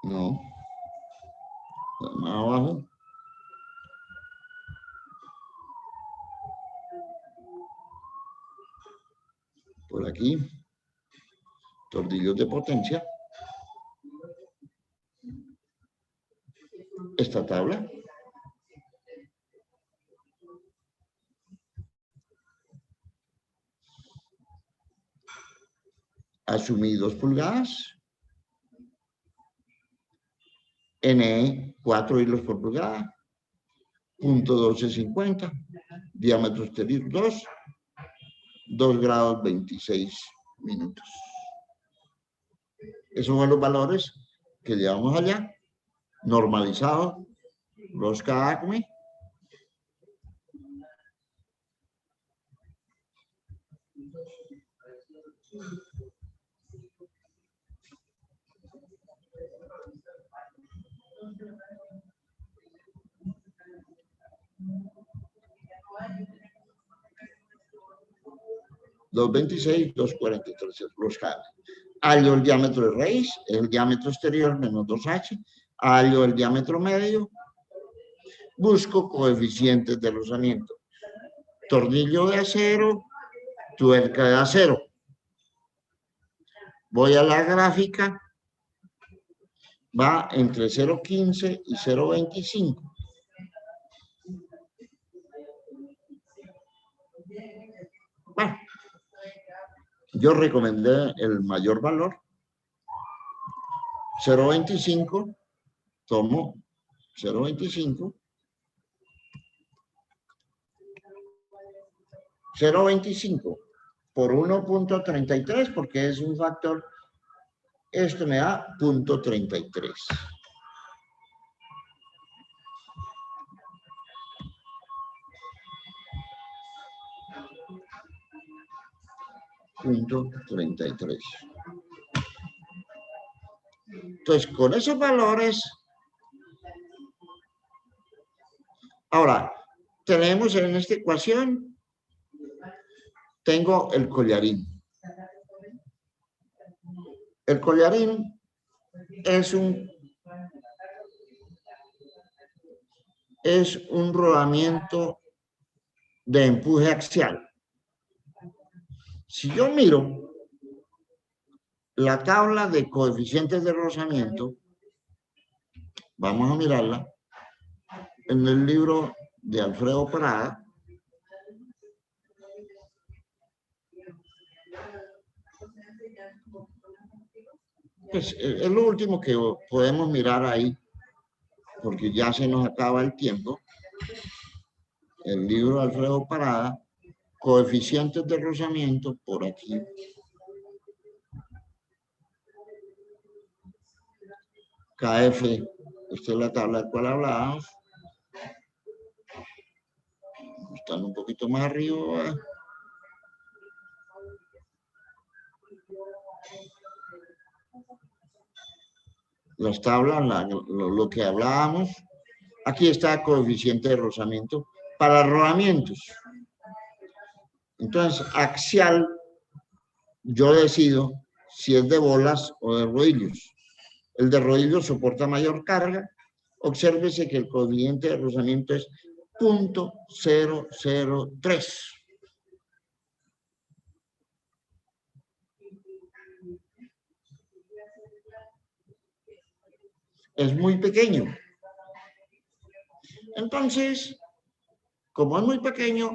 No. Más abajo. Por aquí. Tordillos de potencia. Esta tabla. Asumí 2 pulgadas. N, 4 hilos por pulgada. Punto 1250. Diámetro exterior 2. 2 grados 26 minutos. Esos son los valores que llevamos allá. Normalizado. Rosca ACME. $2.26, $2.43 rosca ACME. Hallo el diámetro de raíz, el diámetro exterior menos 2H. Hallo el diámetro medio. Busco coeficientes de rozamiento. Tornillo de acero, tuerca de acero. Voy a la gráfica. Va entre 0.15 y 0.25. Bueno, yo recomendé el mayor valor. 0.25. Tomo 0.25. 0.25 por 1.33 porque es un factor. Esto me da 0.33. .33. Entonces, con esos valores, ahora, tenemos en esta ecuación, tengo el collarín. El collarín es un rodamiento de empuje axial. Si yo miro la tabla de coeficientes de rozamiento, vamos a mirarla en el libro de Alfredo Parada. Pues es lo último que podemos mirar ahí, porque ya se nos acaba el tiempo. El libro de Alfredo Parada, coeficientes de rozamiento, por aquí. KF, esta es la tabla de la cual hablábamos. Están un poquito más arriba. Las tablas, lo que hablábamos. Aquí está coeficiente de rozamiento para rodamientos. Entonces, axial, yo decido si es de bolas o de rodillos. El de rodillos soporta mayor carga. Obsérvese que el coeficiente de rozamiento es 0.003. Es muy pequeño. Entonces, como es muy pequeño,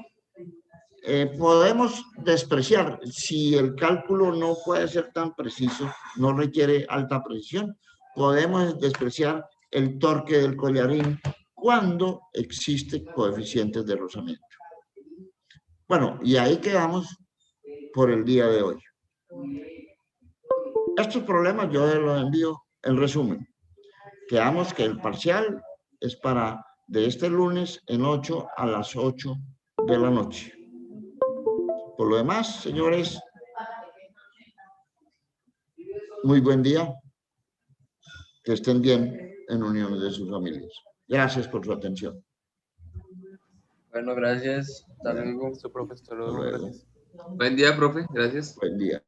podemos despreciar. Si el cálculo no puede ser tan preciso, no requiere alta precisión, podemos despreciar el torque del collarín cuando existe coeficientes de rozamiento. Bueno, y ahí quedamos por el día de hoy. Estos problemas yo los envío en resumen. Quedamos que el parcial es para de este lunes en 8 a las 8 de la noche. Por lo demás, señores, muy buen día. Que estén bien en uniones de sus familias. Gracias por su atención. Bueno, gracias. Hasta luego. Listo, profe, hasta Hasta luego, luego. gracias. Buen día, profe. Gracias. Buen día.